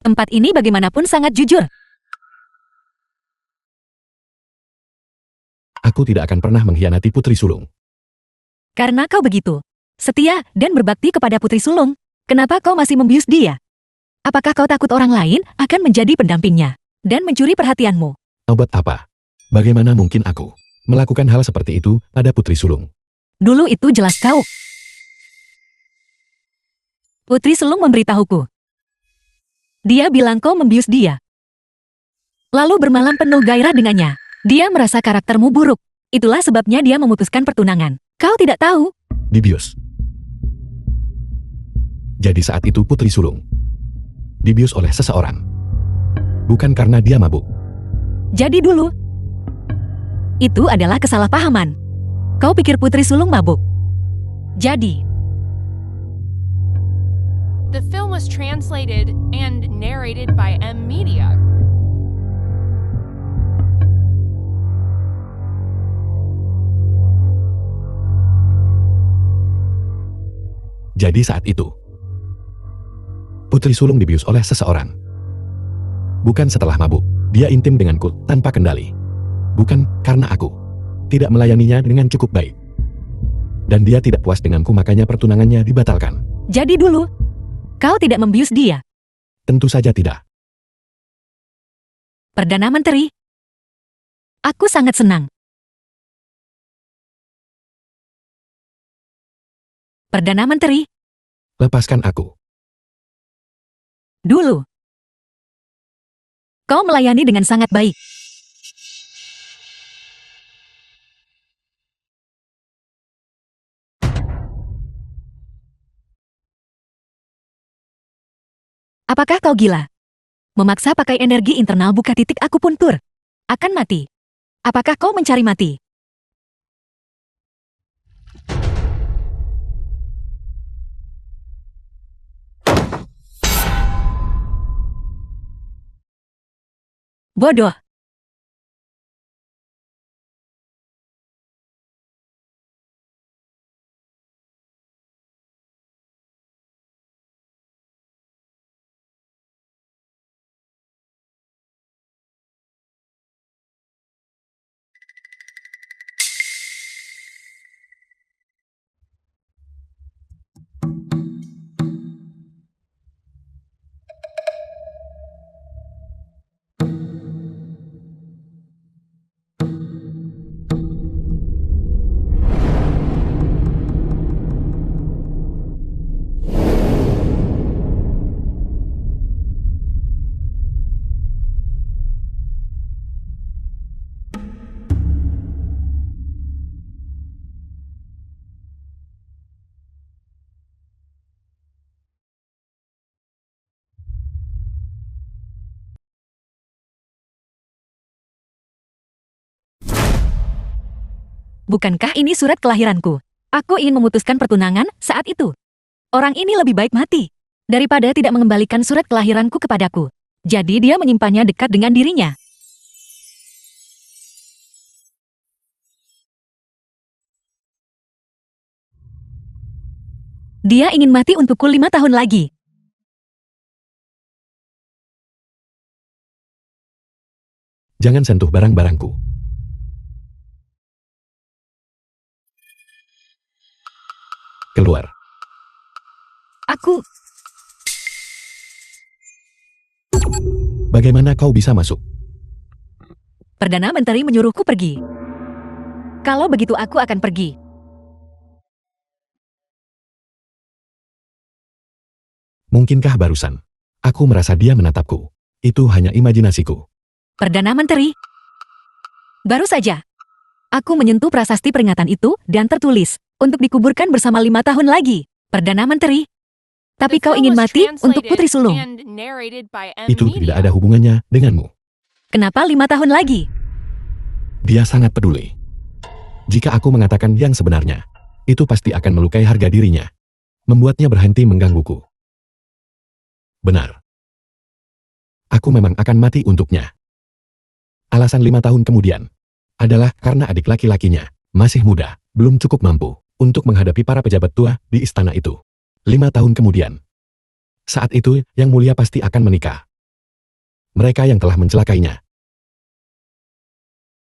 Tempat ini bagaimanapun sangat jujur. Aku tidak akan pernah mengkhianati putri sulung. Karena kau begitu setia dan berbakti kepada putri sulung, kenapa kau masih membius dia? Apakah kau takut orang lain akan menjadi pendampingnya dan mencuri perhatianmu? Obat apa? Bagaimana mungkin aku melakukan hal seperti itu pada putri sulung? Dulu itu jelas kau. Putri sulung memberitahuku. Dia bilang kau membius dia. Lalu bermalam penuh gairah dengannya. Dia merasa karaktermu buruk. Itulah sebabnya dia memutuskan pertunangan. Kau tidak tahu? Dibius. Jadi saat itu putri sulung dibius oleh seseorang. Bukan karena dia mabuk. Jadi dulu. Itu adalah kesalahpahaman. Kau pikir putri sulung mabuk. Jadi, the film was translated and narrated by M Media. Jadi saat itu, putri sulung dibius oleh seseorang. Bukan setelah mabuk, dia intim denganku tanpa kendali. Bukan karena aku tidak melayaninya dengan cukup baik. Dan dia tidak puas denganku makanya pertunangannya dibatalkan. jadi dulu. Kau tidak membius dia. Tentu saja tidak. Perdana Menteri. Aku sangat senang. Perdana Menteri, Lepaskan aku. dulu. Kau melayani dengan sangat baik. Apakah kau gila? Memaksa pakai energi internal buka titik akupuntur. Akan mati. Apakah kau mencari mati? Bodoh. Bukankah ini surat kelahiranku? Aku ingin memutuskan pertunangan saat itu. Orang ini lebih baik mati daripada tidak mengembalikan surat kelahiranku kepadaku. Jadi dia menyimpannya dekat dengan dirinya. Dia ingin mati untukku 5 tahun lagi. Jangan sentuh barang-barangku. Keluar. Aku... Bagaimana kau bisa masuk? Perdana Menteri menyuruhku pergi. Kalau begitu aku akan pergi. Mungkinkah barusan aku merasa dia menatapku? Itu hanya imajinasiku. Perdana Menteri. Baru saja. Aku menyentuh prasasti peringatan itu dan tertulis untuk dikuburkan bersama 5 tahun lagi. Perdana Menteri. Tapi The kau film ingin was mati untuk Putri translated Sulung. and narrated by M. Itu Media. tidak ada hubungannya denganmu. Kenapa 5 tahun lagi? Dia sangat peduli. Jika aku mengatakan yang sebenarnya, itu pasti akan melukai harga dirinya. Membuatnya berhenti menggangguku. Benar. Aku memang akan mati untuknya. Alasan 5 tahun kemudian adalah karena adik laki-lakinya masih muda, belum cukup mampu untuk menghadapi para pejabat tua di istana itu. 5 tahun kemudian. Saat itu, Yang Mulia pasti akan menikah. Mereka yang telah mencelakainya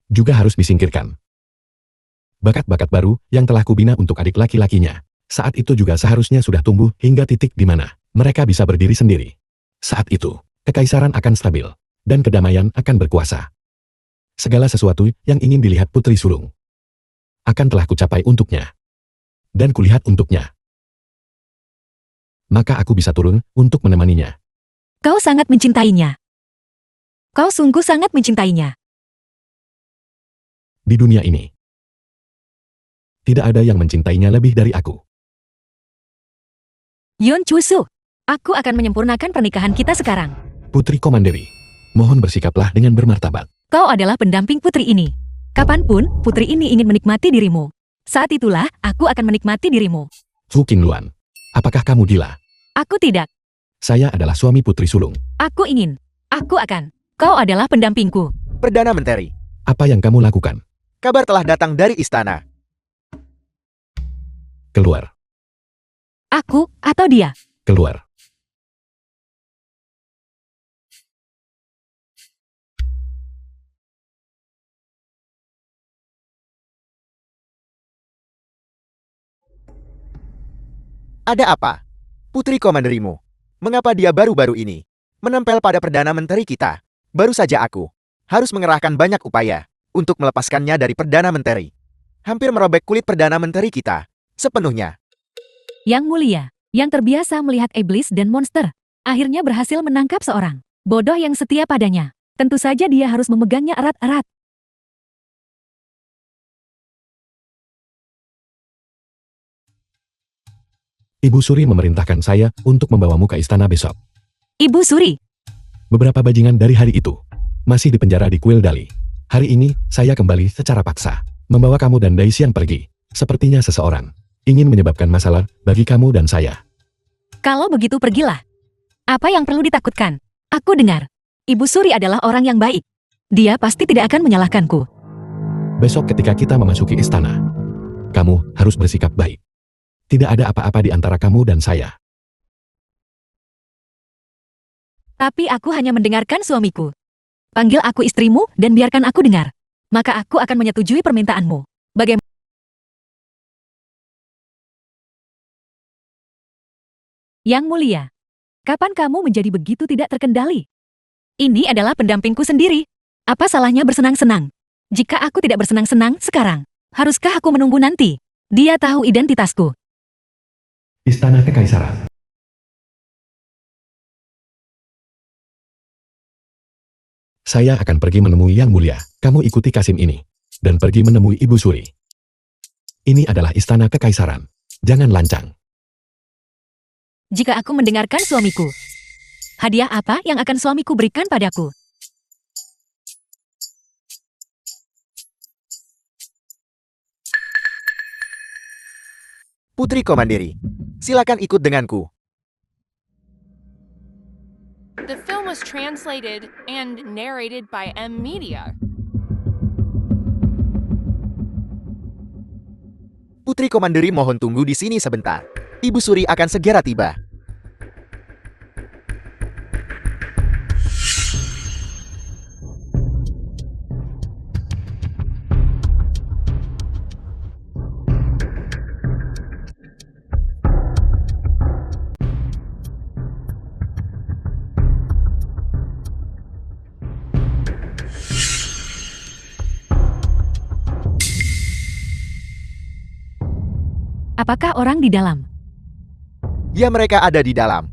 juga harus disingkirkan. Bakat-bakat baru yang telah kubina untuk adik laki-lakinya, saat itu juga seharusnya sudah tumbuh hingga titik di mana mereka bisa berdiri sendiri. Saat itu, kekaisaran akan stabil, dan kedamaian akan berkuasa. Segala sesuatu yang ingin dilihat Putri Sulung akan telah kucapai untuknya, dan kulihat untuknya. Maka aku bisa turun untuk menemaninya. Kau sangat mencintainya. Kau sungguh sangat mencintainya. Di dunia ini, tidak ada yang mencintainya lebih dari aku. Yun Chusu, aku akan menyempurnakan pernikahan kita sekarang. Putri Komanderi, mohon bersikaplah dengan bermartabat. Kau adalah pendamping putri ini. Kapanpun putri ini ingin menikmati dirimu, saat itulah aku akan menikmati dirimu. Fu Qingluan, apakah kamu gila? Aku tidak. Saya adalah suami Putri Sulung. Aku ingin. Aku akan. Kau adalah pendampingku. Perdana Menteri, Apa yang kamu lakukan? kabar telah datang dari istana. Keluar, Aku atau dia? keluar. Ada apa? Putri komanderimu. Mengapa dia baru-baru ini menempel pada Perdana Menteri kita? Baru saja aku harus mengerahkan banyak upaya untuk melepaskannya dari Perdana Menteri. Hampir merobek kulit Perdana Menteri kita sepenuhnya. Yang Mulia, yang terbiasa melihat iblis dan monster, akhirnya berhasil menangkap seorang bodoh yang setia padanya. Tentu saja dia harus memegangnya erat-erat. Ibu Suri memerintahkan saya untuk membawamu ke istana besok. Ibu Suri. Beberapa bajingan dari hari itu masih dipenjara di kuil Dali. Hari ini, saya kembali secara paksa, membawa kamu dan Daisyan pergi. Sepertinya seseorang ingin menyebabkan masalah bagi kamu dan saya. Kalau begitu pergilah. Apa yang perlu ditakutkan? Aku dengar, Ibu Suri adalah orang yang baik. Dia pasti tidak akan menyalahkanku. Besok ketika kita memasuki istana, kamu harus bersikap baik. Tidak ada apa-apa di antara kamu dan saya. Tapi aku hanya mendengarkan suamiku. Panggil aku istrimu dan biarkan aku dengar. Maka aku akan menyetujui permintaanmu. Bagaimana? Yang mulia, kapan kamu menjadi begitu tidak terkendali? Ini adalah pendampingku sendiri. Apa salahnya bersenang-senang? Jika aku tidak bersenang-senang sekarang, haruskah aku menunggu nanti? Dia tahu identitasku. Istana Kekaisaran. Saya akan pergi menemui Yang Mulia. Kamu ikuti Kasim ini. Dan pergi menemui Ibu Suri. Ini adalah Istana Kekaisaran. Jangan lancang. Jika aku mendengarkan suamiku, hadiah apa yang akan suamiku berikan padaku? Putri Komanderi, silakan ikut denganku. The film was translated and narrated by M Media. Putri Komanderi mohon tunggu di sini sebentar. Ibu Suri akan segera tiba. Apakah orang di dalam? Ya, mereka ada di dalam.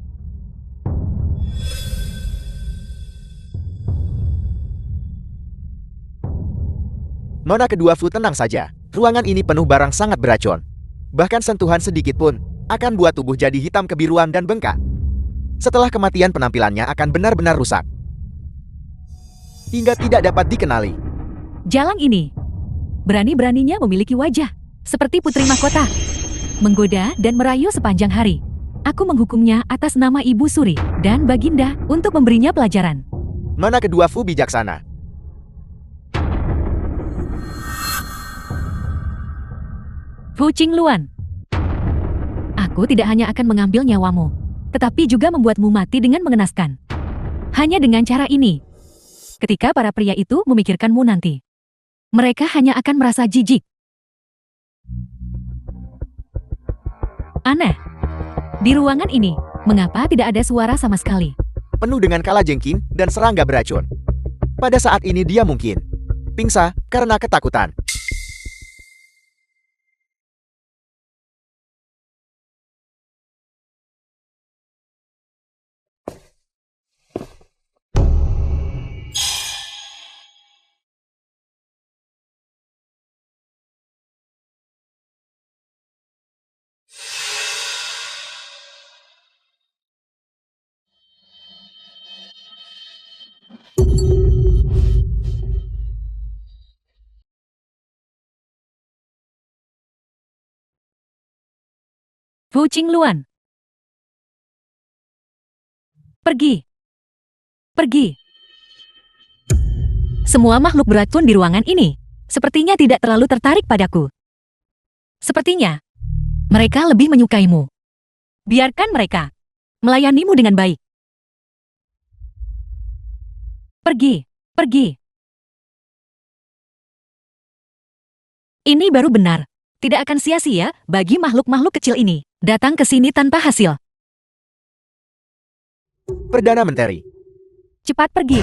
Nona kedua Fu, tenang saja. Ruangan ini penuh barang sangat beracun. Bahkan sentuhan sedikit pun akan buat tubuh jadi hitam kebiruan dan bengkak. Setelah kematian penampilannya akan benar-benar rusak. Hingga tidak dapat dikenali. Jalang ini berani-beraninya memiliki wajah seperti putri mahkota, menggoda dan merayu sepanjang hari. Aku menghukumnya atas nama Ibu Suri dan Baginda untuk memberinya pelajaran. Nona kedua Fu bijaksana. Fu Qingluan, aku tidak hanya akan mengambil nyawamu, tetapi juga membuatmu mati dengan mengenaskan. Hanya dengan cara ini, ketika para pria itu memikirkanmu nanti, mereka hanya akan merasa jijik. Aneh. Di ruangan ini, mengapa tidak ada suara sama sekali? Penuh dengan kalajengking dan serangga beracun. Pada saat ini dia mungkin pingsan karena ketakutan. Fu Qingluan, pergi. Pergi. Semua makhluk beracun di ruangan ini sepertinya tidak terlalu tertarik padaku. Sepertinya mereka lebih menyukaimu. Biarkan mereka melayanimu dengan baik. Pergi, pergi. Ini baru benar. Tidak akan sia-sia bagi makhluk-makhluk kecil ini datang ke sini tanpa hasil. Perdana Menteri, Cepat pergi.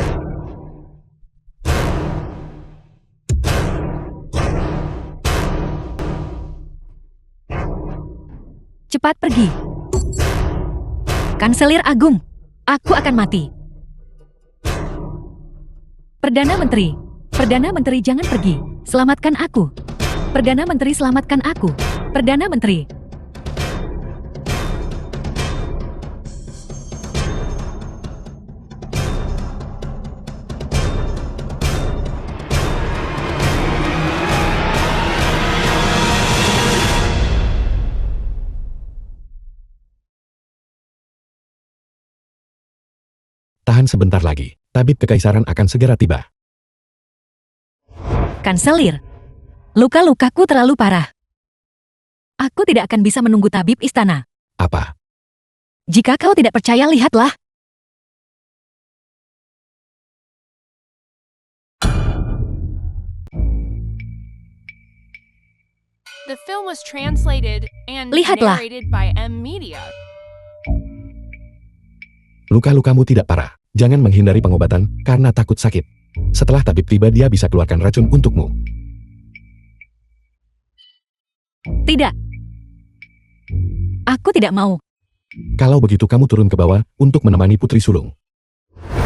Cepat pergi. Kanselir Agung, aku akan mati. Perdana Menteri jangan pergi. Selamatkan aku. Perdana Menteri, selamatkan aku. Perdana Menteri. Tahan sebentar lagi, tabib kekaisaran akan segera tiba. Kanselir, luka-lukaku terlalu parah. Aku tidak akan bisa menunggu tabib istana. Apa? Jika kau tidak percaya, lihatlah. The film was translated and Lihatlah. narrated by M Media. Luka-lukamu tidak parah. Jangan menghindari pengobatan karena takut sakit. Setelah tabib tiba, dia bisa keluarkan racun untukmu. Tidak. Aku tidak mau. Kalau begitu kamu turun ke bawah untuk menemani putri sulung.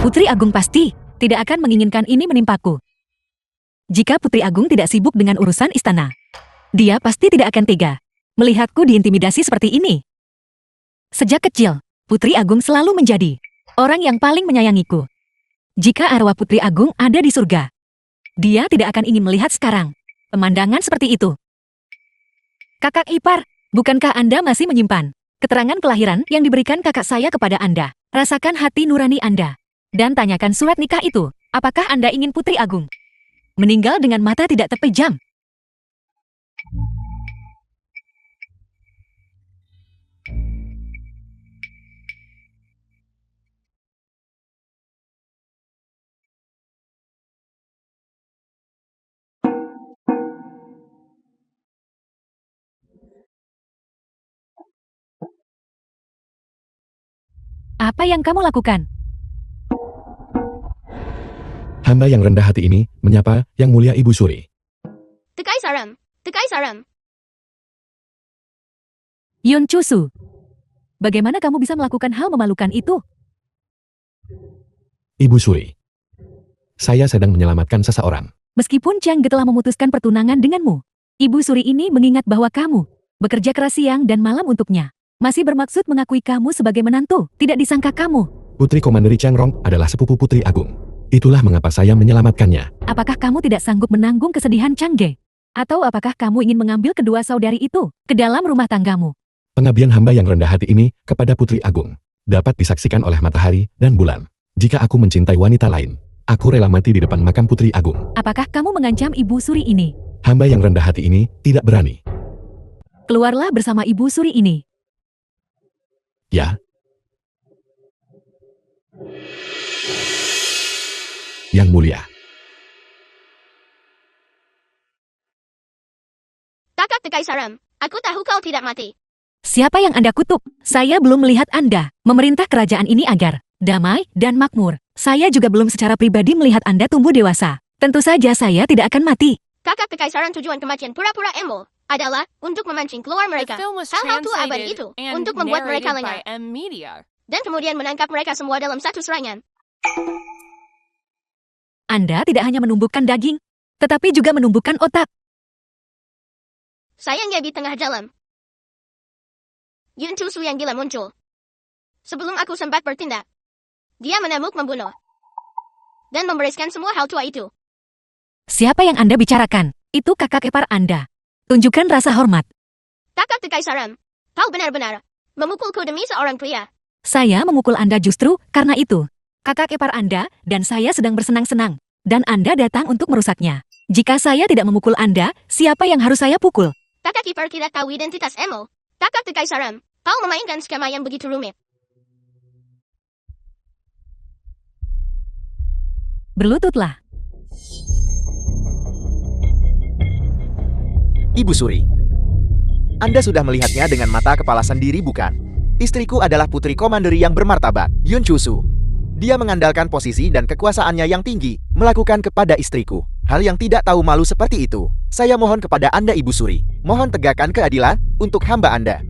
Putri Agung pasti tidak akan menginginkan ini menimpaku. Jika Putri Agung tidak sibuk dengan urusan istana, dia pasti tidak akan tega melihatku diintimidasi seperti ini. Sejak kecil, Putri Agung selalu menjadi orang yang paling menyayangiku. Jika arwah Putri Agung ada di surga, dia tidak akan ingin melihat sekarang pemandangan seperti itu. Kakak ipar, bukankah Anda masih menyimpan keterangan kelahiran yang diberikan kakak saya kepada Anda? Rasakan hati nurani Anda dan tanyakan surat nikah itu. Apakah Anda ingin Putri Agung meninggal dengan mata tidak terpejam? Apa yang kamu lakukan? Hamba yang rendah hati ini menyapa Yang Mulia Ibu Suri. Kekaisaran. Kekaisaran. Yun Chusu, bagaimana kamu bisa melakukan hal memalukan itu? Ibu Suri, saya sedang menyelamatkan seseorang. Meskipun Chang Ge telah memutuskan pertunangan denganmu, Ibu Suri ini mengingat bahwa kamu bekerja keras siang dan malam untuknya. Masih bermaksud mengakui kamu sebagai menantu. Tidak disangka kamu. Putri Komanderi Chang Rong adalah sepupu Putri Agung. Itulah mengapa saya menyelamatkannya. Apakah kamu tidak sanggup menanggung kesedihan Chang Ge? Atau apakah kamu ingin mengambil kedua saudari itu ke dalam rumah tanggamu? Pengabdian hamba yang rendah hati ini kepada Putri Agung dapat disaksikan oleh matahari dan bulan. Jika aku mencintai wanita lain, aku rela mati di depan makam Putri Agung. Apakah kamu mengancam Ibu Suri ini? Hamba yang rendah hati ini tidak berani. Keluarlah bersama Ibu Suri ini. Ya. Yang Mulia. Kakak Kekaisaran, aku tahu kau tidak mati. Siapa yang Anda kutuk? Saya belum melihat Anda memerintah kerajaan ini agar damai dan makmur. Saya juga belum secara pribadi melihat Anda tumbuh dewasa. Tentu saja saya tidak akan mati. Kakak Kekaisaran, tujuan kematian pura-pura emo adalah untuk memancing keluar The mereka. film was Hal-hal tua abadi translated itu and untuk membuat mereka narrated by lengah. M Media. Dan kemudian menangkap mereka semua dalam satu serangan. Anda tidak hanya menumbuhkan daging, tetapi juga menumbuhkan otak. Sayangnya di tengah jalan, Yun Chusu yang gila muncul. Sebelum aku sempat bertindak, dia menamuk membunuh dan membereskan semua hal tua itu. Siapa yang Anda bicarakan? Itu kakak ipar Anda. Tunjukkan rasa hormat. Kakak Kekaisaran, kau benar-benar memukulku demi seorang pria. Saya memukul Anda justru karena itu. Kakak ipar Anda dan saya sedang bersenang-senang, dan Anda datang untuk merusaknya. Jika saya tidak memukul Anda, siapa yang harus saya pukul? Kakak ipar tidak tahu identitas Emo. Kakak Kekaisaran, kau memainkan skema yang begitu rumit. Berlututlah. Ibu Suri, Anda sudah melihatnya dengan mata kepala sendiri bukan? Istriku adalah putri komanderi yang bermartabat, Yun Chusu. Dia mengandalkan posisi dan kekuasaannya yang tinggi, melakukan kepada istriku hal yang tidak tahu malu seperti itu. Saya mohon kepada Anda Ibu Suri, mohon tegakkan keadilan untuk hamba Anda.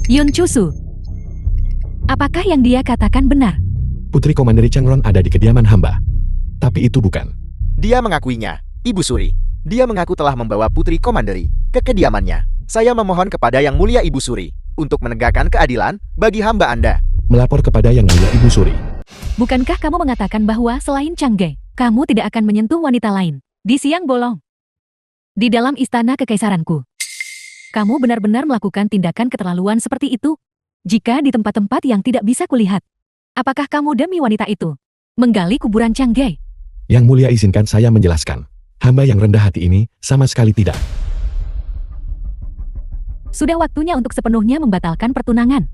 Yun Chusu. Apakah yang dia katakan benar? Putri Komanderi Chang Rong ada di kediaman hamba. Tapi itu bukan. Dia mengakuinya, Ibu Suri. Dia mengaku telah membawa putri komanderi ke kediamannya. Saya memohon kepada Yang Mulia Ibu Suri untuk menegakkan keadilan bagi hamba Anda. Melapor kepada Yang Mulia Ibu Suri. Bukankah kamu mengatakan bahwa selain Chang Ge, kamu tidak akan menyentuh wanita lain di siang bolong di dalam istana kekaisaranku? Kamu benar-benar melakukan tindakan keterlaluan seperti itu? Jika di tempat-tempat yang tidak bisa kulihat, Apakah kamu demi wanita itu menggali kuburan Changge? Yang mulia izinkan saya menjelaskan. Hamba yang rendah hati ini sama sekali tidak. Sudah waktunya untuk sepenuhnya membatalkan pertunangan.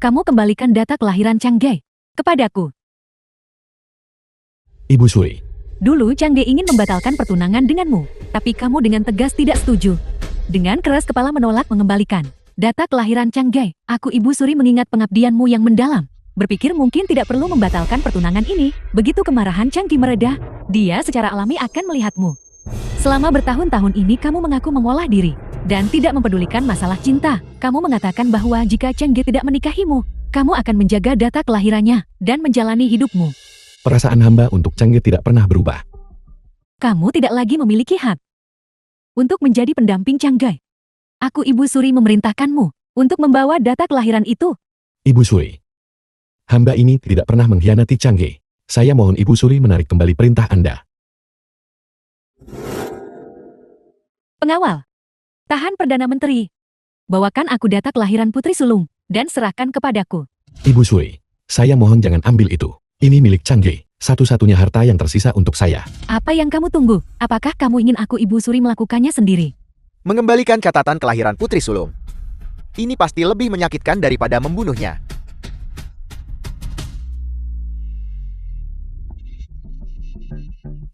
Kamu kembalikan data kelahiran Changge kepadaku. Ibu Suri, Dulu Changge ingin membatalkan pertunangan denganmu, tapi kamu dengan tegas tidak setuju. Dengan keras kepala menolak mengembalikan data kelahiran Changge. Aku Ibu Suri mengingat pengabdianmu yang mendalam. Berpikir mungkin tidak perlu membatalkan pertunangan ini. Begitu kemarahan Changge mereda, dia secara alami akan melihatmu. Selama bertahun-tahun ini kamu mengaku mengolah diri dan tidak mempedulikan masalah cinta. Kamu mengatakan bahwa jika Changge tidak menikahimu, kamu akan menjaga data kelahirannya dan menjalani hidupmu. perasaan hamba untuk Changge tidak pernah berubah. Kamu tidak lagi memiliki hak untuk menjadi pendamping Changge. Aku Ibu Suri memerintahkanmu untuk membawa data kelahiran itu. Ibu Suri, hamba ini tidak pernah mengkhianati Changge. Saya mohon Ibu Suri menarik kembali perintah Anda. Pengawal, tahan Perdana Menteri. Bawakan aku data kelahiran Putri Sulung dan serahkan kepadaku. Ibu Suri, saya mohon jangan ambil itu. Ini milik Changge, satu-satunya harta yang tersisa untuk saya. Apa yang kamu tunggu? Apakah kamu ingin aku Ibu Suri melakukannya sendiri? Mengembalikan catatan kelahiran Putri Sulung. Ini pasti lebih menyakitkan daripada membunuhnya.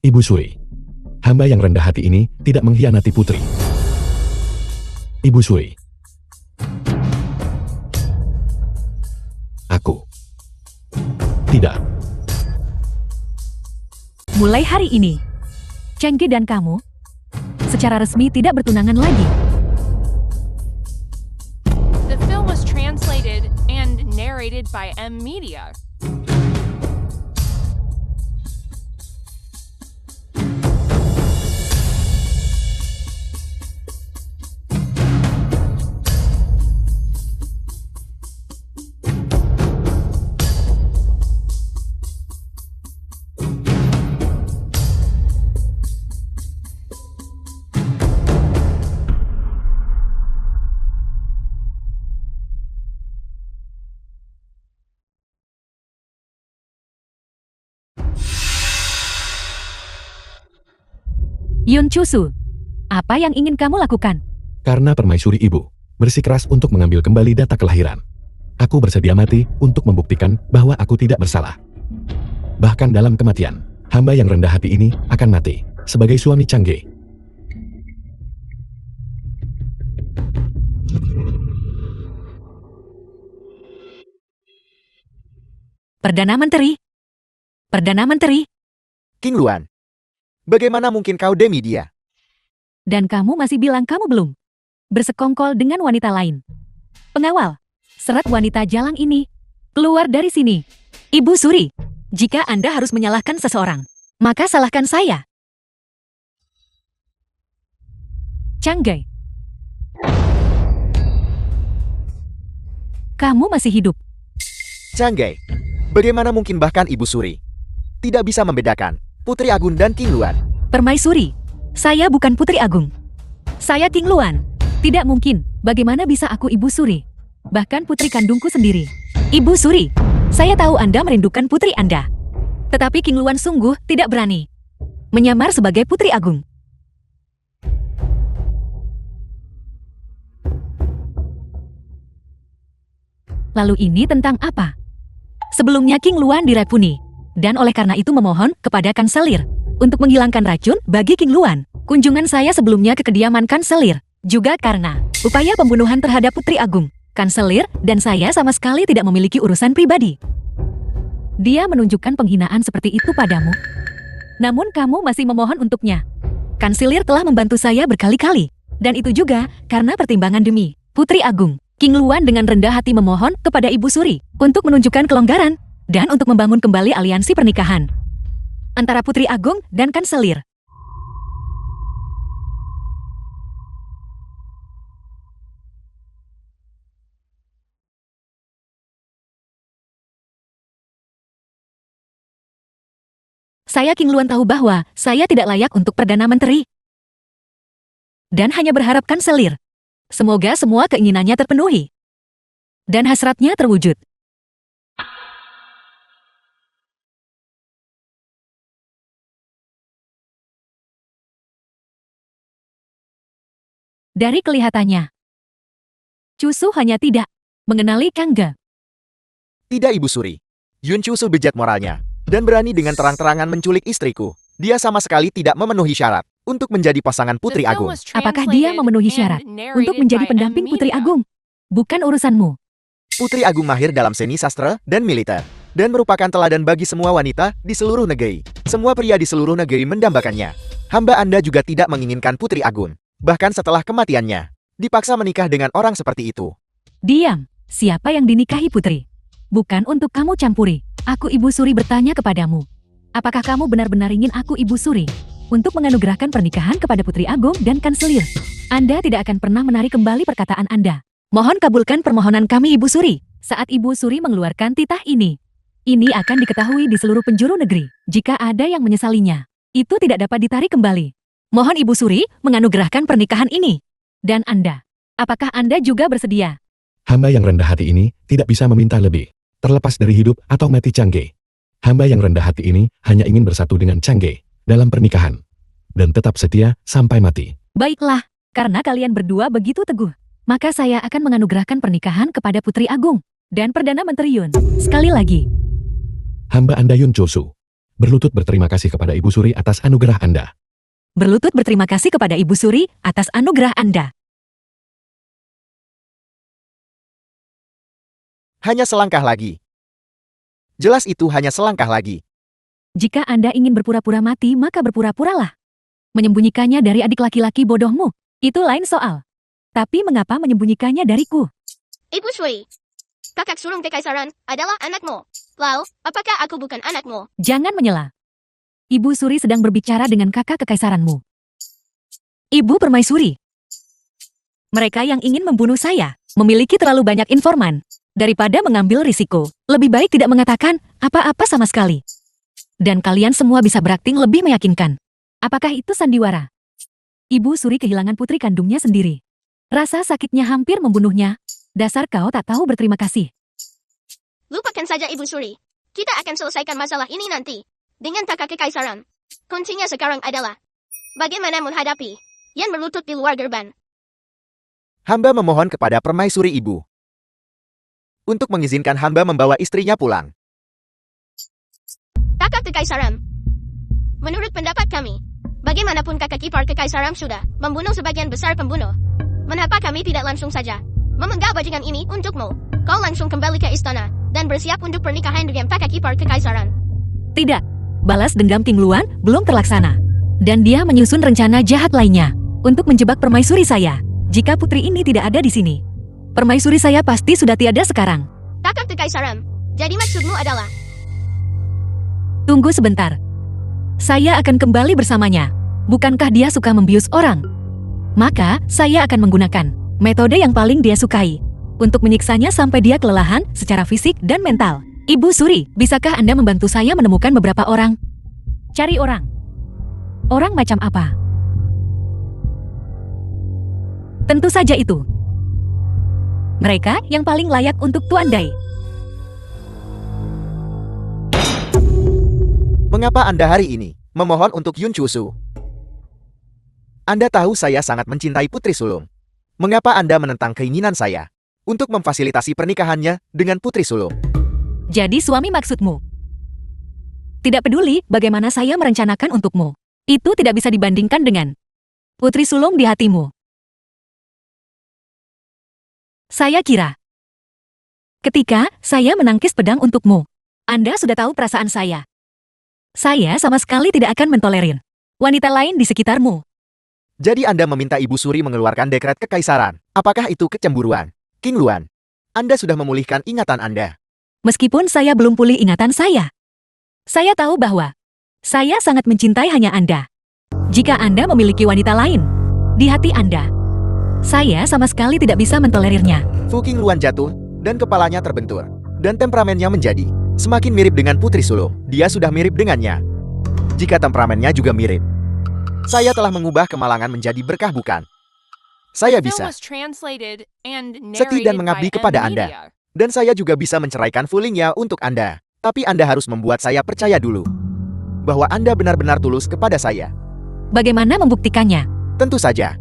Ibu Suri, hamba yang rendah hati ini tidak mengkhianati putri. Ibu Suri, aku tidak. Mulai hari ini, Changge dan kamu secara resmi tidak bertunangan lagi. The film was translated and narrated by M Media. Yun Chusu, apa yang ingin kamu lakukan? Karena permaisuri ibu bersikeras untuk mengambil kembali data kelahiran. Aku bersedia mati untuk membuktikan bahwa aku tidak bersalah. Bahkan dalam kematian, hamba yang rendah hati ini akan mati sebagai suami Changge. Perdana Menteri. Perdana Menteri, King Luan, bagaimana mungkin kau demi dia? dan kamu masih bilang kamu belum bersekongkol dengan wanita lain. Pengawal, seret wanita jalang ini keluar dari sini. Ibu Suri, jika Anda harus menyalahkan seseorang, maka salahkan saya. Changge, kamu masih hidup. Changge, bagaimana mungkin bahkan Ibu Suri tidak bisa membedakan Putri Agung dan King Luan? Permaisuri, saya bukan Putri Agung. Saya King Luan. Tidak mungkin, bagaimana bisa aku Ibu Suri? Bahkan putri kandungku sendiri. Ibu Suri, saya tahu Anda merindukan putri Anda. Tetapi King Luan sungguh tidak berani menyamar sebagai Putri Agung. Lalu ini tentang apa? Sebelumnya King Luan diracuni, dan oleh karena itu memohon kepada kanselir untuk menghilangkan racun bagi King Luan. Kunjungan saya sebelumnya ke kediaman kanselir, juga karena upaya pembunuhan terhadap Putri Agung. Kanselir dan saya sama sekali tidak memiliki urusan pribadi. Dia menunjukkan penghinaan seperti itu padamu. Namun kamu masih memohon untuknya. Kanselir telah membantu saya berkali-kali. Dan itu juga karena pertimbangan demi Putri Agung. King Luan dengan rendah hati memohon kepada Ibu Suri untuk menunjukkan kelonggaran dan untuk membangun kembali aliansi pernikahan antara Putri Agung dan Kanselir. Saya King Luan tahu bahwa saya tidak layak untuk Perdana Menteri. Dan hanya berharap Kanselir. Semoga semua keinginannya terpenuhi. Dan hasratnya terwujud. Dari kelihatannya, Cusu hanya tidak mengenali Kangge. Tidak Ibu Suri. Yun Chusu bejat moralnya dan berani dengan terang-terangan menculik istriku. Dia sama sekali tidak memenuhi syarat untuk menjadi pasangan Putri The film Agung. was Apakah dia translated memenuhi and syarat narrated untuk menjadi by pendamping M. Putri Media. Agung? Bukan urusanmu. Putri Agung mahir dalam seni sastra dan militer, dan merupakan teladan bagi semua wanita di seluruh negeri. Semua pria di seluruh negeri mendambakannya. Hamba Anda juga tidak menginginkan Putri Agung. Bahkan setelah kematiannya, dipaksa menikah dengan orang seperti itu. Diam. Siapa yang dinikahi Putri? Bukan untuk kamu campuri. Aku Ibu Suri bertanya kepadamu. Apakah kamu benar-benar ingin aku Ibu Suri untuk menganugerahkan pernikahan kepada Putri Agung dan Kanselir? Anda tidak akan pernah menarik kembali perkataan Anda. Mohon kabulkan permohonan kami Ibu Suri. Saat Ibu Suri mengeluarkan titah ini akan diketahui di seluruh penjuru negeri. Jika ada yang menyesalinya, itu tidak dapat ditarik kembali. Mohon Ibu Suri menganugerahkan pernikahan ini. Dan Anda, apakah Anda juga bersedia? Hamba yang rendah hati ini tidak bisa meminta lebih. Terlepas dari hidup atau mati Changge. Hamba yang rendah hati ini hanya ingin bersatu dengan Changge dalam pernikahan. Dan tetap setia sampai mati. Baiklah, karena kalian berdua begitu teguh, maka saya akan menganugerahkan pernikahan kepada Putri Agung dan Perdana Menteri Yun. Sekali lagi, Hamba Anda Yun Chosu berlutut berterima kasih kepada Ibu Suri atas anugerah Anda. berlutut berterima kasih kepada Ibu Suri atas anugerah Anda. Hanya selangkah lagi. Jelas itu hanya selangkah lagi. Jika Anda ingin berpura-pura mati, maka berpura-puralah. Menyembunyikannya dari adik laki-laki bodohmu, itu lain soal. Tapi mengapa menyembunyikannya dariku? Ibu Suri, kakak sulung kekaisaran adalah anakmu. Lalu, apakah aku bukan anakmu? Jangan menyela. Ibu Suri sedang berbicara dengan kakak kekaisaranmu. Ibu Permaisuri. Mereka yang ingin membunuh saya memiliki terlalu banyak informan. Daripada mengambil risiko, lebih baik tidak mengatakan apa-apa sama sekali. Dan kalian semua bisa berakting lebih meyakinkan. Apakah itu sandiwara? Ibu Suri kehilangan putri kandungnya sendiri. Rasa sakitnya hampir membunuhnya. Dasar kau tak tahu berterima kasih. Lupakan saja Ibu Suri. Kita akan selesaikan masalah ini nanti. Dengan kakak kekaisaran. Kuncinya sekarang adalah bagaimana menghadapi yang berlutut di luar gerbang. Hamba memohon kepada Permaisuri Ibu untuk mengizinkan hamba membawa istrinya pulang. Kakak kekaisaran. Menurut pendapat kami, bagaimanapun kakak ipar kekaisaran sudah membunuh sebagian besar pembunuh. Mengapa kami tidak langsung saja memenggal bajingan ini untukmu? Kau langsung kembali ke istana dan bersiap untuk pernikahan dengan kakak ipar kekaisaran. Tidak. Balas dendam King Luan belum terlaksana. Dan dia menyusun rencana jahat lainnya untuk menjebak permaisuri saya. Jika putri ini tidak ada di sini, permaisuri saya pasti sudah tiada sekarang. Kakak kekaisaran, jadi maksudmu adalah Tunggu sebentar. Saya akan kembali bersamanya. Bukankah dia suka membius orang? Maka, saya akan menggunakan metode yang paling dia sukai untuk menyiksanya sampai dia kelelahan secara fisik dan mental. Ibu Suri, bisakah Anda membantu saya menemukan beberapa orang? Cari orang. Orang macam apa? Tentu saja itu. Mereka yang paling layak untuk Tuan Dai. Mengapa Anda hari ini memohon untuk Yun Chusu? Anda tahu saya sangat mencintai Putri Sulung. Mengapa Anda menentang keinginan saya untuk memfasilitasi pernikahannya dengan Putri Sulung? Jadi suami maksudmu? Tidak peduli bagaimana saya merencanakan untukmu. Itu tidak bisa dibandingkan dengan Putri Sulung di hatimu. Saya kira ketika saya menangkis pedang untukmu, Anda sudah tahu perasaan saya. Saya sama sekali tidak akan mentolerir wanita lain di sekitarmu. Jadi Anda meminta Ibu Suri mengeluarkan dekret kekaisaran. Apakah itu kecemburuan? King Luan, Anda sudah memulihkan ingatan Anda. Meskipun saya belum pulih ingatan saya tahu bahwa saya sangat mencintai hanya Anda. Jika Anda memiliki wanita lain di hati Anda, saya sama sekali tidak bisa mentolerirnya. Fu King Luan jatuh dan kepalanya terbentur. Dan temperamennya menjadi semakin mirip dengan Putri Sulung. Dia sudah mirip dengannya. Jika temperamennya juga mirip, saya telah mengubah kemalangan menjadi berkah bukan? Saya The film bisa. was translated and Setia dan narrated mengabdi by kepada M. Anda. Media. Dan saya juga bisa menceraikan Fulingya untuk Anda. Tapi Anda harus membuat saya percaya dulu bahwa Anda benar-benar tulus kepada saya. Bagaimana membuktikannya? Tentu saja.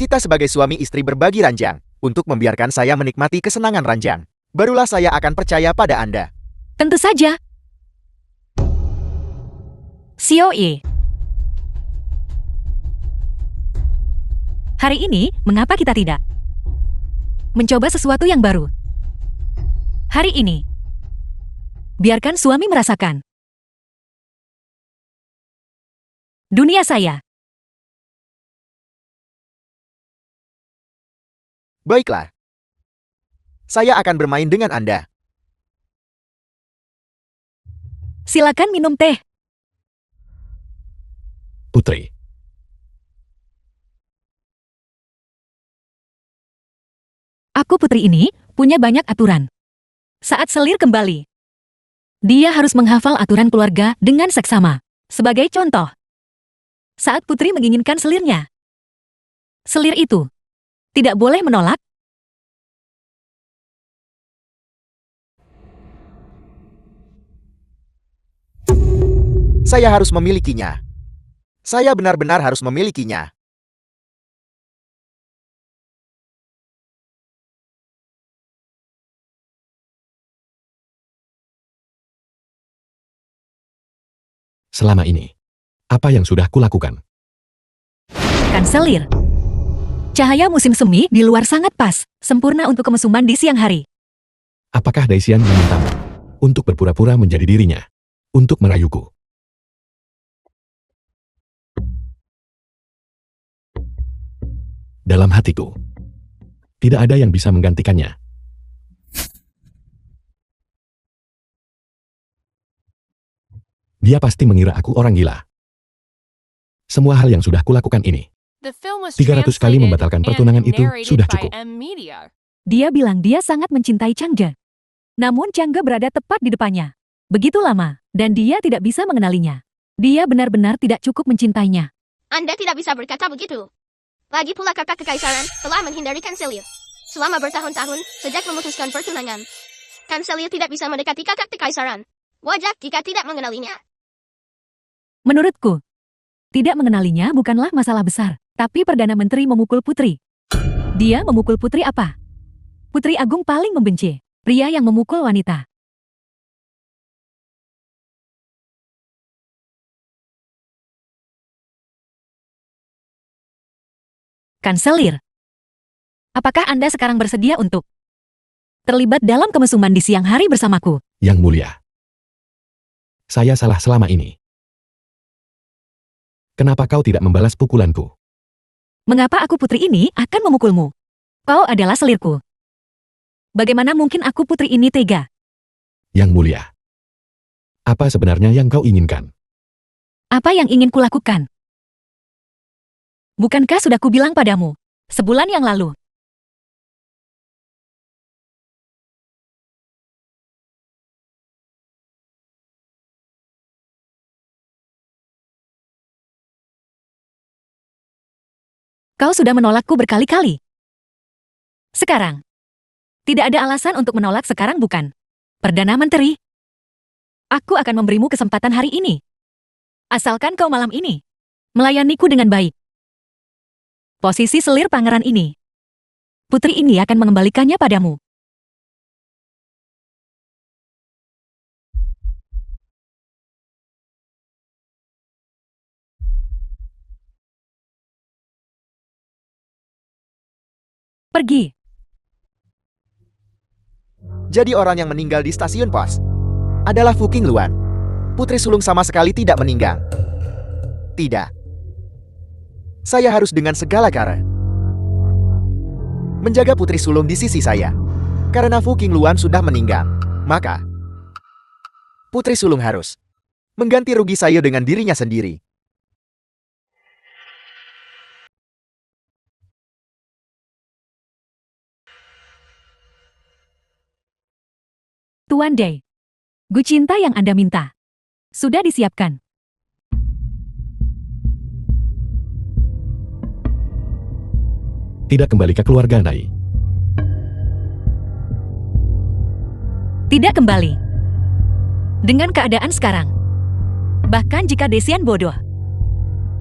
Kita sebagai suami istri berbagi ranjang, untuk membiarkan saya menikmati kesenangan ranjang. Barulah saya akan percaya pada Anda. Tentu saja. Xiao. Hari ini, mengapa kita tidak mencoba sesuatu yang baru? Hari ini, biarkan suami merasakan dunia saya. Baiklah. Saya akan bermain dengan Anda. Silakan minum teh. Putri. Aku putri ini punya banyak aturan. Saat selir kembali, dia harus menghafal aturan keluarga dengan seksama. Sebagai contoh, saat putri menginginkan selirnya, selir itu tidak boleh menolak. Saya harus memilikinya. Saya benar-benar harus memilikinya. Selama ini, apa yang sudah kulakukan? Kan selir. Cahaya musim semi di luar sangat pas, sempurna untuk kemesuman di siang hari. Apakah Daisian memintamu untuk berpura-pura menjadi dirinya, untuk merayuku? Dalam hatiku, tidak ada yang bisa menggantikannya. Dia pasti mengira aku orang gila. Semua hal yang sudah kulakukan ini, The film was 300 kali translated membatalkan and pertunangan itu narrated sudah by cukup. M Media. Dia bilang dia sangat mencintai Changge. Namun Changge berada tepat di depannya. Begitu lama, dan dia tidak bisa mengenalinya. Dia benar-benar tidak cukup mencintainya. Anda tidak bisa berkata begitu. Lagi pula kakak kekaisaran telah menghindari Kanselir. Selama bertahun-tahun, sejak memutuskan pertunangan. Kanselir tidak bisa mendekati kakak kekaisaran. Wajar jika tidak mengenalinya. Menurutku, tidak mengenalinya bukanlah masalah besar. Tapi Perdana Menteri memukul putri. Dia memukul putri apa? Putri Agung paling membenci pria yang memukul wanita. Kanselir, apakah Anda sekarang bersedia untuk terlibat dalam kemesuman di siang hari bersamaku? Yang mulia, saya salah selama ini. Kenapa kau tidak membalas pukulanku? Mengapa aku putri ini akan memukulmu? Kau adalah selirku. Bagaimana mungkin aku putri ini tega? Yang mulia, apa sebenarnya yang kau inginkan? Apa yang ingin kulakukan? Bukankah sudah kubilang padamu sebulan yang lalu? Kau sudah menolakku berkali-kali. Sekarang, tidak ada alasan untuk menolak sekarang bukan? Perdana Menteri, aku akan memberimu kesempatan hari ini. Asalkan kau malam ini melayaniku dengan baik. Posisi selir pangeran ini, putri ini akan mengembalikannya padamu. Pergi. Jadi orang yang meninggal di stasiun pos adalah Fu Qingluan. Putri sulung sama sekali tidak meninggal. Tidak. Saya harus dengan segala cara menjaga putri sulung di sisi saya. Karena Fu Qingluan sudah meninggal, maka putri sulung harus mengganti rugi saya dengan dirinya sendiri. Tuan Day, gu cinta yang Anda minta sudah disiapkan. Tidak kembali ke keluarga Nai. Tidak kembali. Dengan keadaan sekarang. Bahkan jika Desian bodoh.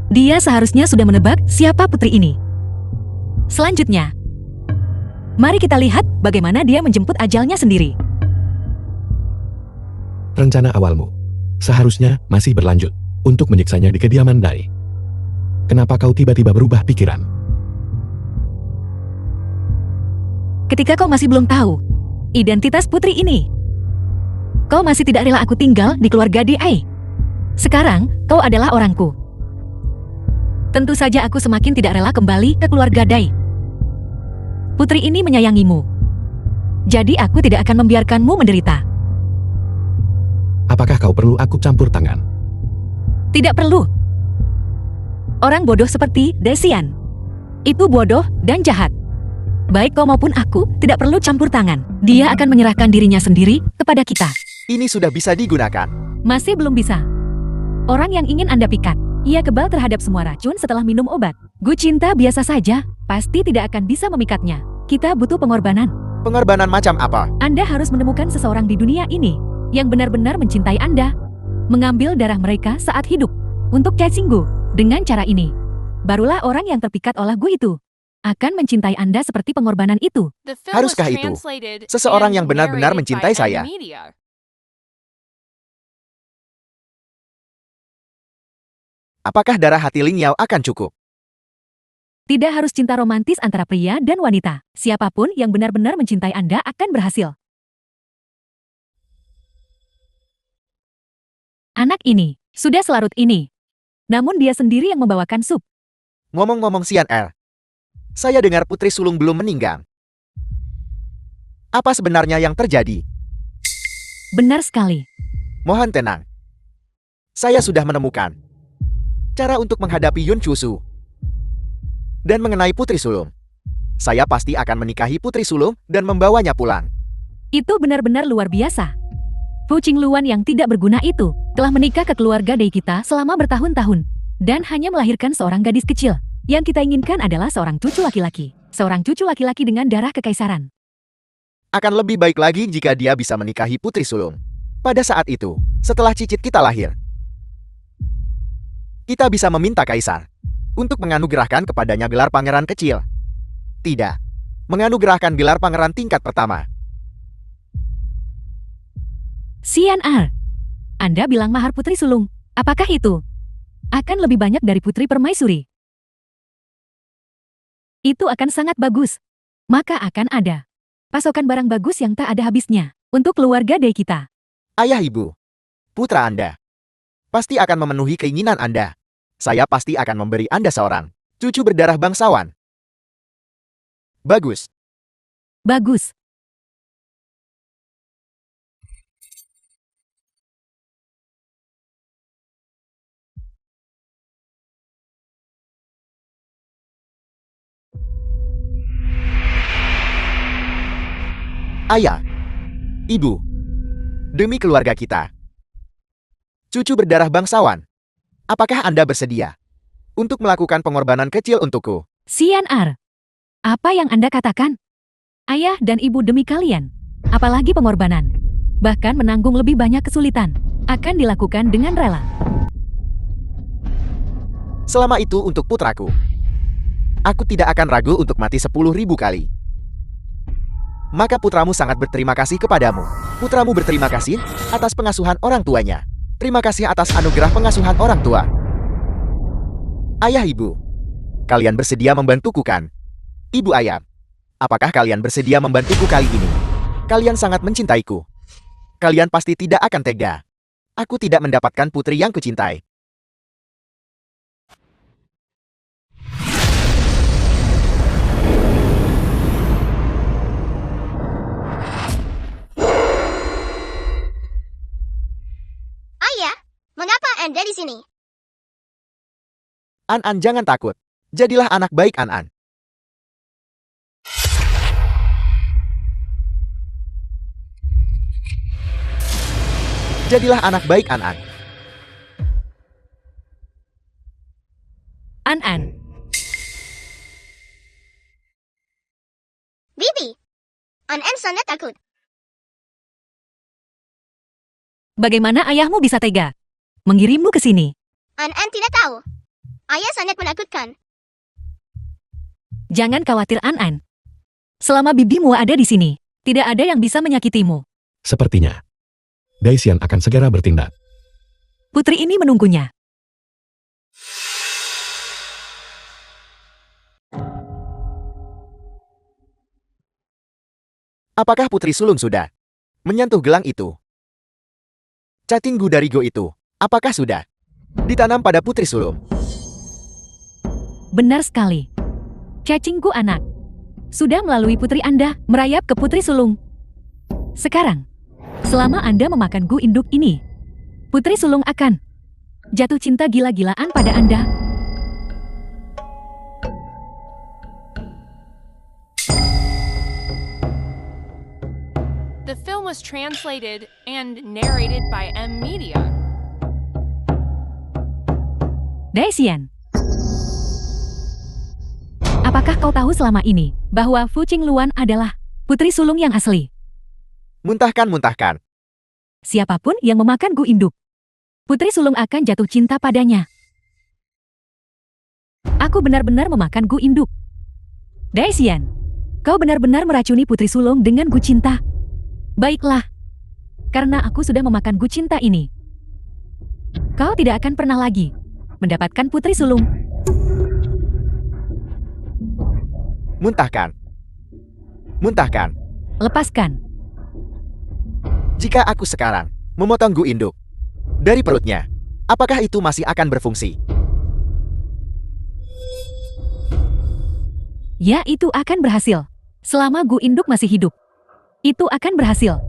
Dia seharusnya sudah menebak siapa putri ini. Selanjutnya, mari kita lihat bagaimana dia menjemput ajalnya sendiri. Rencana awalmu seharusnya masih berlanjut untuk menyiksanya di kediaman Dai. Kenapa kau tiba-tiba berubah pikiran? Ketika kau masih belum tahu identitas putri ini, kau masih tidak rela aku tinggal di keluarga Dai. Sekarang, kau adalah orangku. Tentu saja aku semakin tidak rela kembali ke keluarga Dai. Putri ini menyayangimu. Jadi aku tidak akan membiarkanmu menderita. Apakah kau perlu aku campur tangan? Tidak perlu. Orang bodoh seperti Desian itu bodoh dan jahat. Baik kau maupun aku tidak perlu campur tangan. Dia akan menyerahkan dirinya sendiri kepada kita. Ini sudah bisa digunakan. Masih belum bisa. Orang yang ingin Anda pikat, ia kebal terhadap semua racun setelah minum obat. Gu cinta biasa saja, pasti tidak akan bisa memikatnya. Kita butuh pengorbanan. Pengorbanan macam apa? Anda harus menemukan seseorang di dunia ini yang benar-benar mencintai Anda. Mengambil darah mereka saat hidup untuk catching Gu. Dengan cara ini, barulah orang yang terpikat oleh Gu itu akan mencintai Anda seperti pengorbanan itu. The film Haruskah was itu translated seseorang and yang benar-benar narrated mencintai by saya? M-Media. Apakah darah hati Ling Yao akan cukup? Tidak harus cinta romantis antara pria dan wanita. Siapapun yang benar-benar mencintai Anda akan berhasil. Anak ini sudah selarut ini. Namun dia sendiri yang membawakan sup. Ngomong-ngomong Xian Er, saya dengar Putri Sulung belum meninggal. Apa sebenarnya yang terjadi? Benar sekali. Mohon tenang. Saya sudah menemukan cara untuk menghadapi Yun Chusu. Dan mengenai Putri Sulung, saya pasti akan menikahi Putri Sulung dan membawanya pulang. Itu benar-benar luar biasa. Pu Qingluan yang tidak berguna itu telah menikah ke keluarga Dai kita selama bertahun-tahun dan hanya melahirkan seorang gadis kecil. Yang kita inginkan adalah seorang cucu laki-laki. Seorang cucu laki-laki dengan darah kekaisaran. Akan lebih baik lagi jika dia bisa menikahi Putri Sulung. Pada saat itu, setelah cicit kita lahir, kita bisa meminta kaisar untuk menganugerahkan kepadanya gelar pangeran kecil. Tidak, menganugerahkan gelar pangeran tingkat pertama. Xian Er, Anda bilang mahar Putri Sulung. Apakah itu akan lebih banyak dari Putri Permaisuri? Itu akan sangat bagus. Maka akan ada pasokan barang bagus yang tak ada habisnya untuk keluarga Dai kita. Ayah ibu, putra Anda pasti akan memenuhi keinginan Anda. Saya pasti akan memberi Anda seorang cucu berdarah bangsawan. Bagus. Bagus. Ayah, ibu, demi keluarga kita, cucu berdarah bangsawan, apakah Anda bersedia untuk melakukan pengorbanan kecil untukku? Xian Er, apa yang Anda katakan? Ayah dan ibu demi kalian, apalagi pengorbanan, bahkan menanggung lebih banyak kesulitan, akan dilakukan dengan rela. Selama itu untuk putraku, aku tidak akan ragu untuk mati 10.000 kali. Maka putramu sangat berterima kasih kepadamu. Putramu berterima kasih atas pengasuhan orang tuanya. Terima kasih atas anugerah pengasuhan orang tua. Ayah ibu, kalian bersedia membantuku kan? Ibu ayah, apakah kalian bersedia membantuku kali ini? Kalian sangat mencintaiku. Kalian pasti tidak akan tega. Aku tidak mendapatkan putri yang kucintai. Ayah, mengapa Anda di sini? An-An jangan takut. Jadilah anak baik An-An. Jadilah anak baik An-An. An-An, Bibi, An-An sangat takut. bagaimana ayahmu bisa tega mengirimmu ke sini? An-An tidak tahu. Ayah sangat menakutkan. Jangan khawatir An-An. Selama bibimu ada di sini, tidak ada yang bisa menyakitimu. Sepertinya, Daisian akan segera bertindak. Putri ini menunggunya. Apakah Putri Sulung sudah menyentuh gelang itu? Cacing Gudarigo itu, apakah sudah ditanam pada Putri Sulung? Benar sekali. Cacingku anak. Sudah melalui putri Anda, merayap ke Putri Sulung. Sekarang, selama Anda memakan gu induk ini, Putri Sulung akan jatuh cinta gila-gilaan pada Anda. The film was translated and narrated by M Media. Daisian. Apakah kau tahu selama ini bahwa Fu Qingluan adalah Putri Sulung yang asli? Muntahkan. Siapapun yang memakan gu induk, Putri Sulung akan jatuh cinta padanya. Aku benar-benar memakan gu induk. Daisian, kau benar-benar meracuni Putri Sulung dengan gu cinta. Baiklah, karena aku sudah memakan gu cinta ini, kau tidak akan pernah lagi mendapatkan Putri Sulung. Muntahkan. Lepaskan. Jika aku sekarang memotong gu induk dari perutnya, apakah itu masih akan berfungsi? Ya, itu akan berhasil. Selama gu induk masih hidup, itu akan berhasil.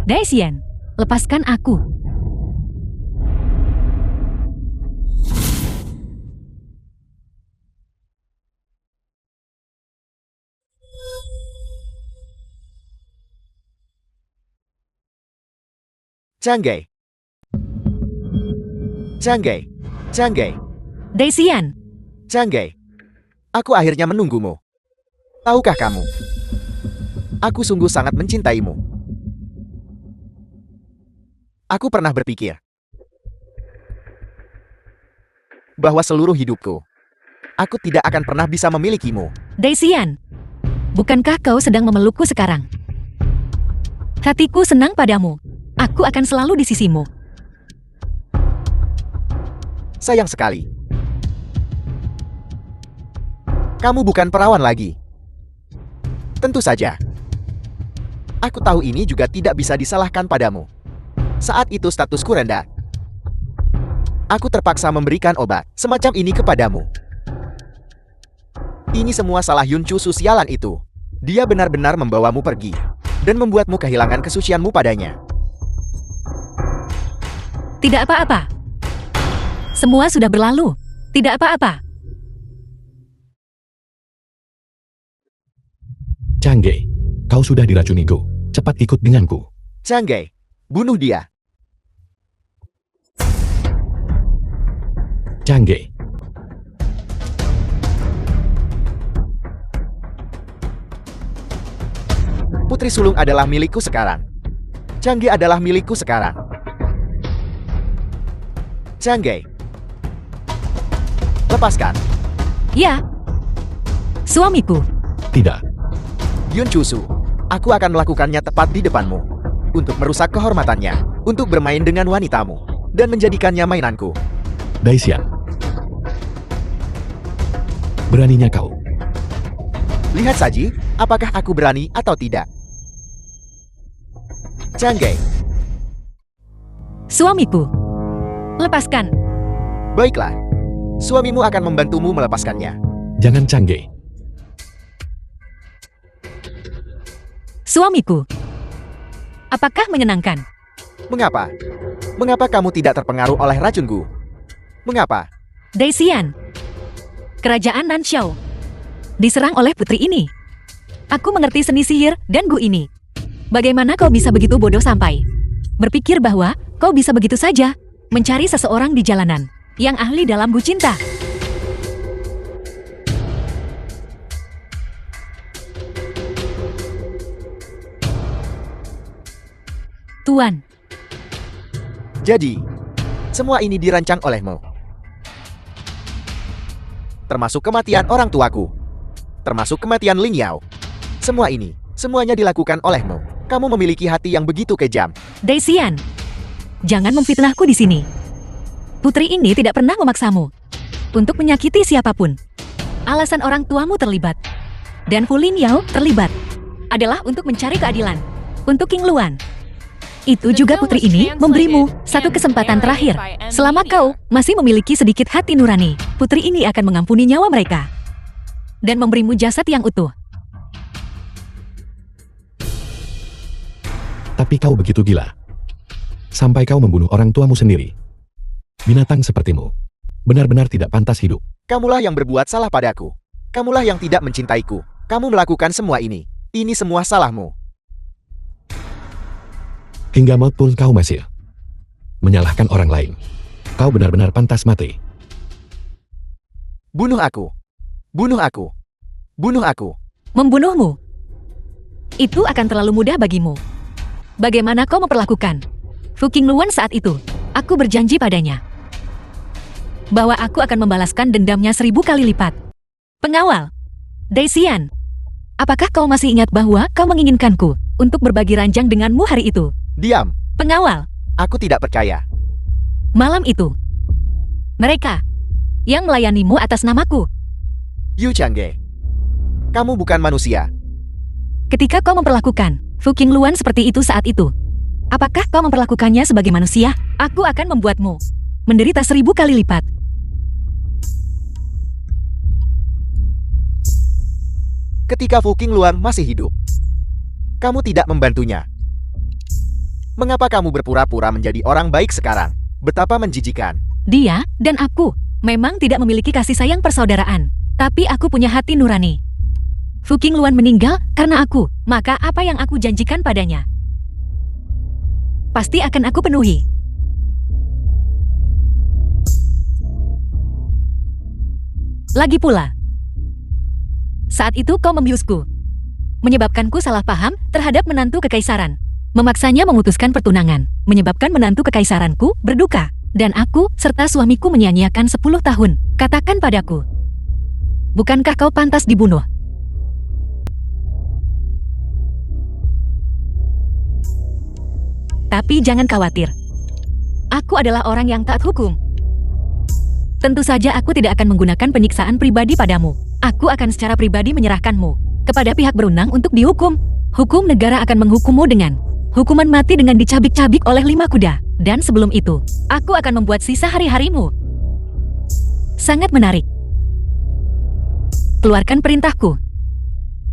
Daisian, lepaskan aku. Canggai. Daisian, Canggai. Aku akhirnya menunggumu. Tahukah kamu? Aku sungguh sangat mencintaimu. Aku pernah berpikir bahwa seluruh hidupku, aku tidak akan pernah bisa memilikimu. Daisian, bukankah kau sedang memelukku sekarang? Hatiku senang padamu. Aku akan selalu di sisimu. Sayang sekali. Kamu bukan perawan lagi. Tentu saja. Aku tahu ini juga tidak bisa disalahkan padamu. Saat itu statusku rendah. Aku terpaksa memberikan obat semacam ini kepadamu. Ini semua salah Yuncu Susialan itu. Dia benar-benar membawamu pergi dan membuatmu kehilangan kesucianmu padanya. Tidak apa-apa. Semua sudah berlalu. Tidak apa-apa. Canggai, kau sudah diracuni Go. Cepat ikut denganku. Canggai, bunuh dia. Canggai, Putri Sulung adalah milikku sekarang. Canggai adalah milikku sekarang. Canggai, lepaskan. Ya. Suamiku. tidak. Yuncusu, aku akan melakukannya tepat di depanmu. Untuk merusak kehormatannya, untuk bermain dengan wanitamu, dan menjadikannya mainanku. Daisian. Beraninya kau. Lihat saja, apakah aku berani atau tidak. Canggai, Suamiku. Lepaskan. baiklah. Suamimu akan membantumu melepaskannya. Jangan Canggai. Suamiku. Apakah menyenangkan? Mengapa? Mengapa kamu tidak terpengaruh oleh racunku? Mengapa? Daisian. Kerajaan Nanxiao diserang oleh putri ini. Aku mengerti seni sihir dan gu ini. Bagaimana kau bisa begitu bodoh sampai berpikir bahwa kau bisa begitu saja mencari seseorang di jalanan yang ahli dalam gu cinta? Tuan, Jadi, semua ini dirancang olehmu. termasuk kematian orang tuaku. Termasuk kematian Ling Yao. Semua ini, semuanya dilakukan olehmu. Kamu memiliki hati yang begitu kejam. Daisian, jangan memfitnahku di sini. Putri ini tidak pernah memaksamu untuk menyakiti siapapun. Alasan orang tuamu terlibat dan Fu Lin Yao terlibat adalah untuk mencari keadilan untuk King Luan. Itu juga putri ini memberimu satu kesempatan terakhir. Selama kau masih memiliki sedikit hati nurani, putri ini akan mengampuni nyawa mereka dan memberimu jasad yang utuh. Tapi kau begitu gila. Sampai kau membunuh orang tuamu sendiri. Binatang sepertimu benar-benar tidak pantas hidup. Kamulah yang berbuat salah padaku. Kamulah yang tidak mencintaiku. Kamu melakukan semua ini. Ini semua salahmu. Hingga maut pun kau masih menyalahkan orang lain. Kau benar-benar pantas mati. Bunuh aku. Bunuh aku. Bunuh aku. Membunuhmu itu akan terlalu mudah bagimu. Bagaimana kau memperlakukan Fu Qingluan saat itu? Aku berjanji padanya bahwa aku akan membalaskan dendamnya 1000 kali lipat. Pengawal, Daisian, apakah kau masih ingat bahwa kau menginginkanku untuk berbagi ranjang denganmu hari itu? Diam. Pengawal, Aku tidak percaya. malam itu mereka yang melayanimu atas namaku. Yu Changge. Kamu bukan manusia. Ketika kau memperlakukan Fu Qingluan seperti itu saat itu, apakah kau memperlakukannya sebagai manusia? Aku akan membuatmu menderita 1000 kali lipat. Ketika Fu Qingluan masih hidup, kamu tidak membantunya. Mengapa kamu berpura-pura menjadi orang baik sekarang? Betapa menjijikan. Dia dan aku memang tidak memiliki kasih sayang persaudaraan, tapi aku punya hati nurani. Fu Qingluan meninggal karena aku, maka apa yang aku janjikan padanya pasti akan aku penuhi. Lagi pula, saat itu kau membiusku, menyebabkanku salah paham terhadap menantu kekaisaran. Memaksanya memutuskan pertunangan, menyebabkan menantu kekaisaranku berduka. Dan aku serta suamiku menyia-nyiakan 10 tahun. Katakan padaku, bukankah kau pantas dibunuh? Tapi jangan khawatir. Aku adalah orang yang taat hukum. Tentu saja aku tidak akan menggunakan penyiksaan pribadi padamu. Aku akan secara pribadi menyerahkanmu kepada pihak berwenang untuk dihukum. Hukum negara akan menghukummu dengan hukuman mati dengan dicabik-cabik oleh 5 kuda. Dan sebelum itu, aku akan membuat sisa hari-harimu. Sangat menarik. Keluarkan perintahku.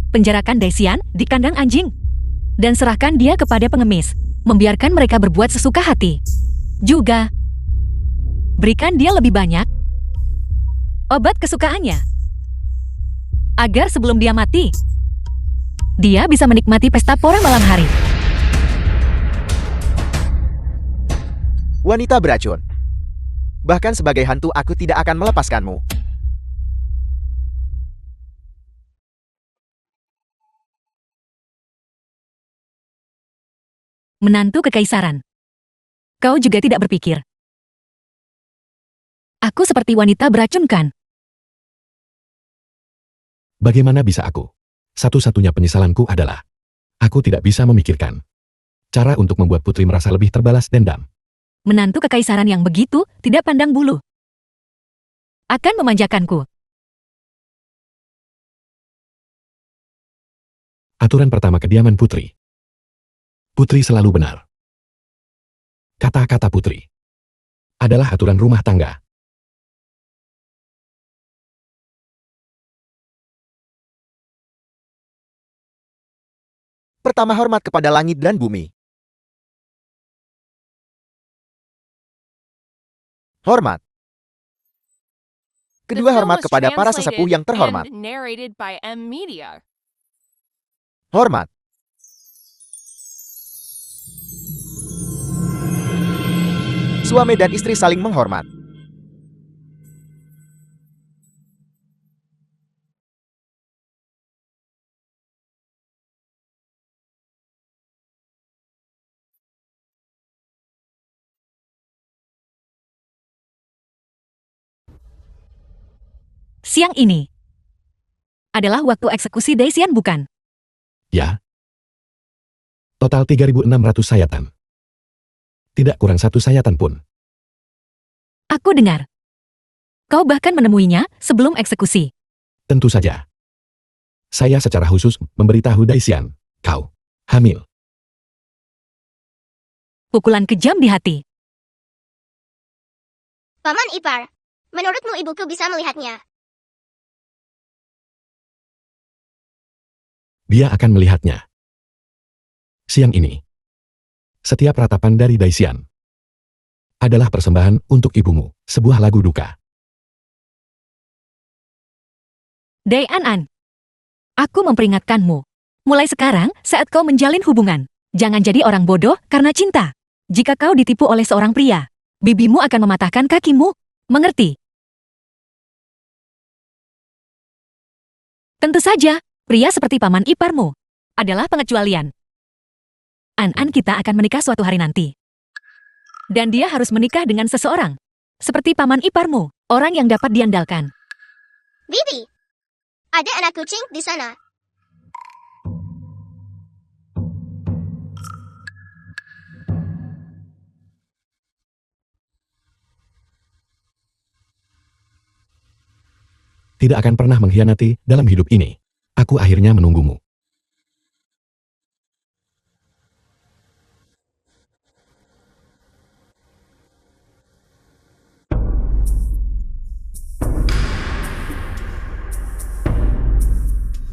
Penjarakan Daisian di kandang anjing. Dan serahkan dia kepada pengemis. Membiarkan mereka berbuat sesuka hati. Juga, berikan dia lebih banyak obat kesukaannya. Agar sebelum dia mati, dia bisa menikmati pesta pora malam hari. Wanita beracun. Bahkan sebagai hantu aku tidak akan melepaskanmu. Menantu kekaisaran. Kau juga tidak berpikir aku seperti wanita beracun kan? Bagaimana bisa aku? Satu-satunya penyesalanku adalah aku tidak bisa memikirkan cara untuk membuat putri merasa lebih terbalas dendam. Menantu kekaisaran yang begitu tidak pandang bulu akan memanjakanku. Aturan pertama kediaman putri. Putri selalu benar. Kata-kata putri adalah aturan rumah tangga. Pertama, hormat kepada langit dan bumi. Hormat. Kedua, hormat kepada para sesepuh yang terhormat. Hormat. Suami dan istri saling menghormat. Siang ini adalah waktu eksekusi Daisian, bukan? Ya. Total 3.600 sayatan. Tidak kurang satu sayatan pun. Aku dengar. Kau bahkan menemuinya sebelum eksekusi. Tentu saja. Saya secara khusus memberitahu Daisian, kau hamil. Pukulan kejam di hati. Paman ipar, menurutmu ibuku bisa melihatnya? Dia akan melihatnya. Siang ini, setiap ratapan dari Daisian adalah persembahan untuk ibumu, sebuah lagu duka. Dai An, aku memperingatkanmu. Mulai sekarang, saat kau menjalin hubungan, jangan jadi orang bodoh karena cinta. Jika kau ditipu oleh seorang pria, bibimu akan mematahkan kakimu. Mengerti? Tentu saja, pria seperti paman iparmu adalah pengecualian. An kita akan menikah suatu hari nanti. Dan dia harus menikah dengan seseorang seperti paman iparmu, orang yang dapat diandalkan. Bibi, ada anak kucing di sana. Tidak akan pernah mengkhianati dalam hidup ini. Aku akhirnya menunggumu.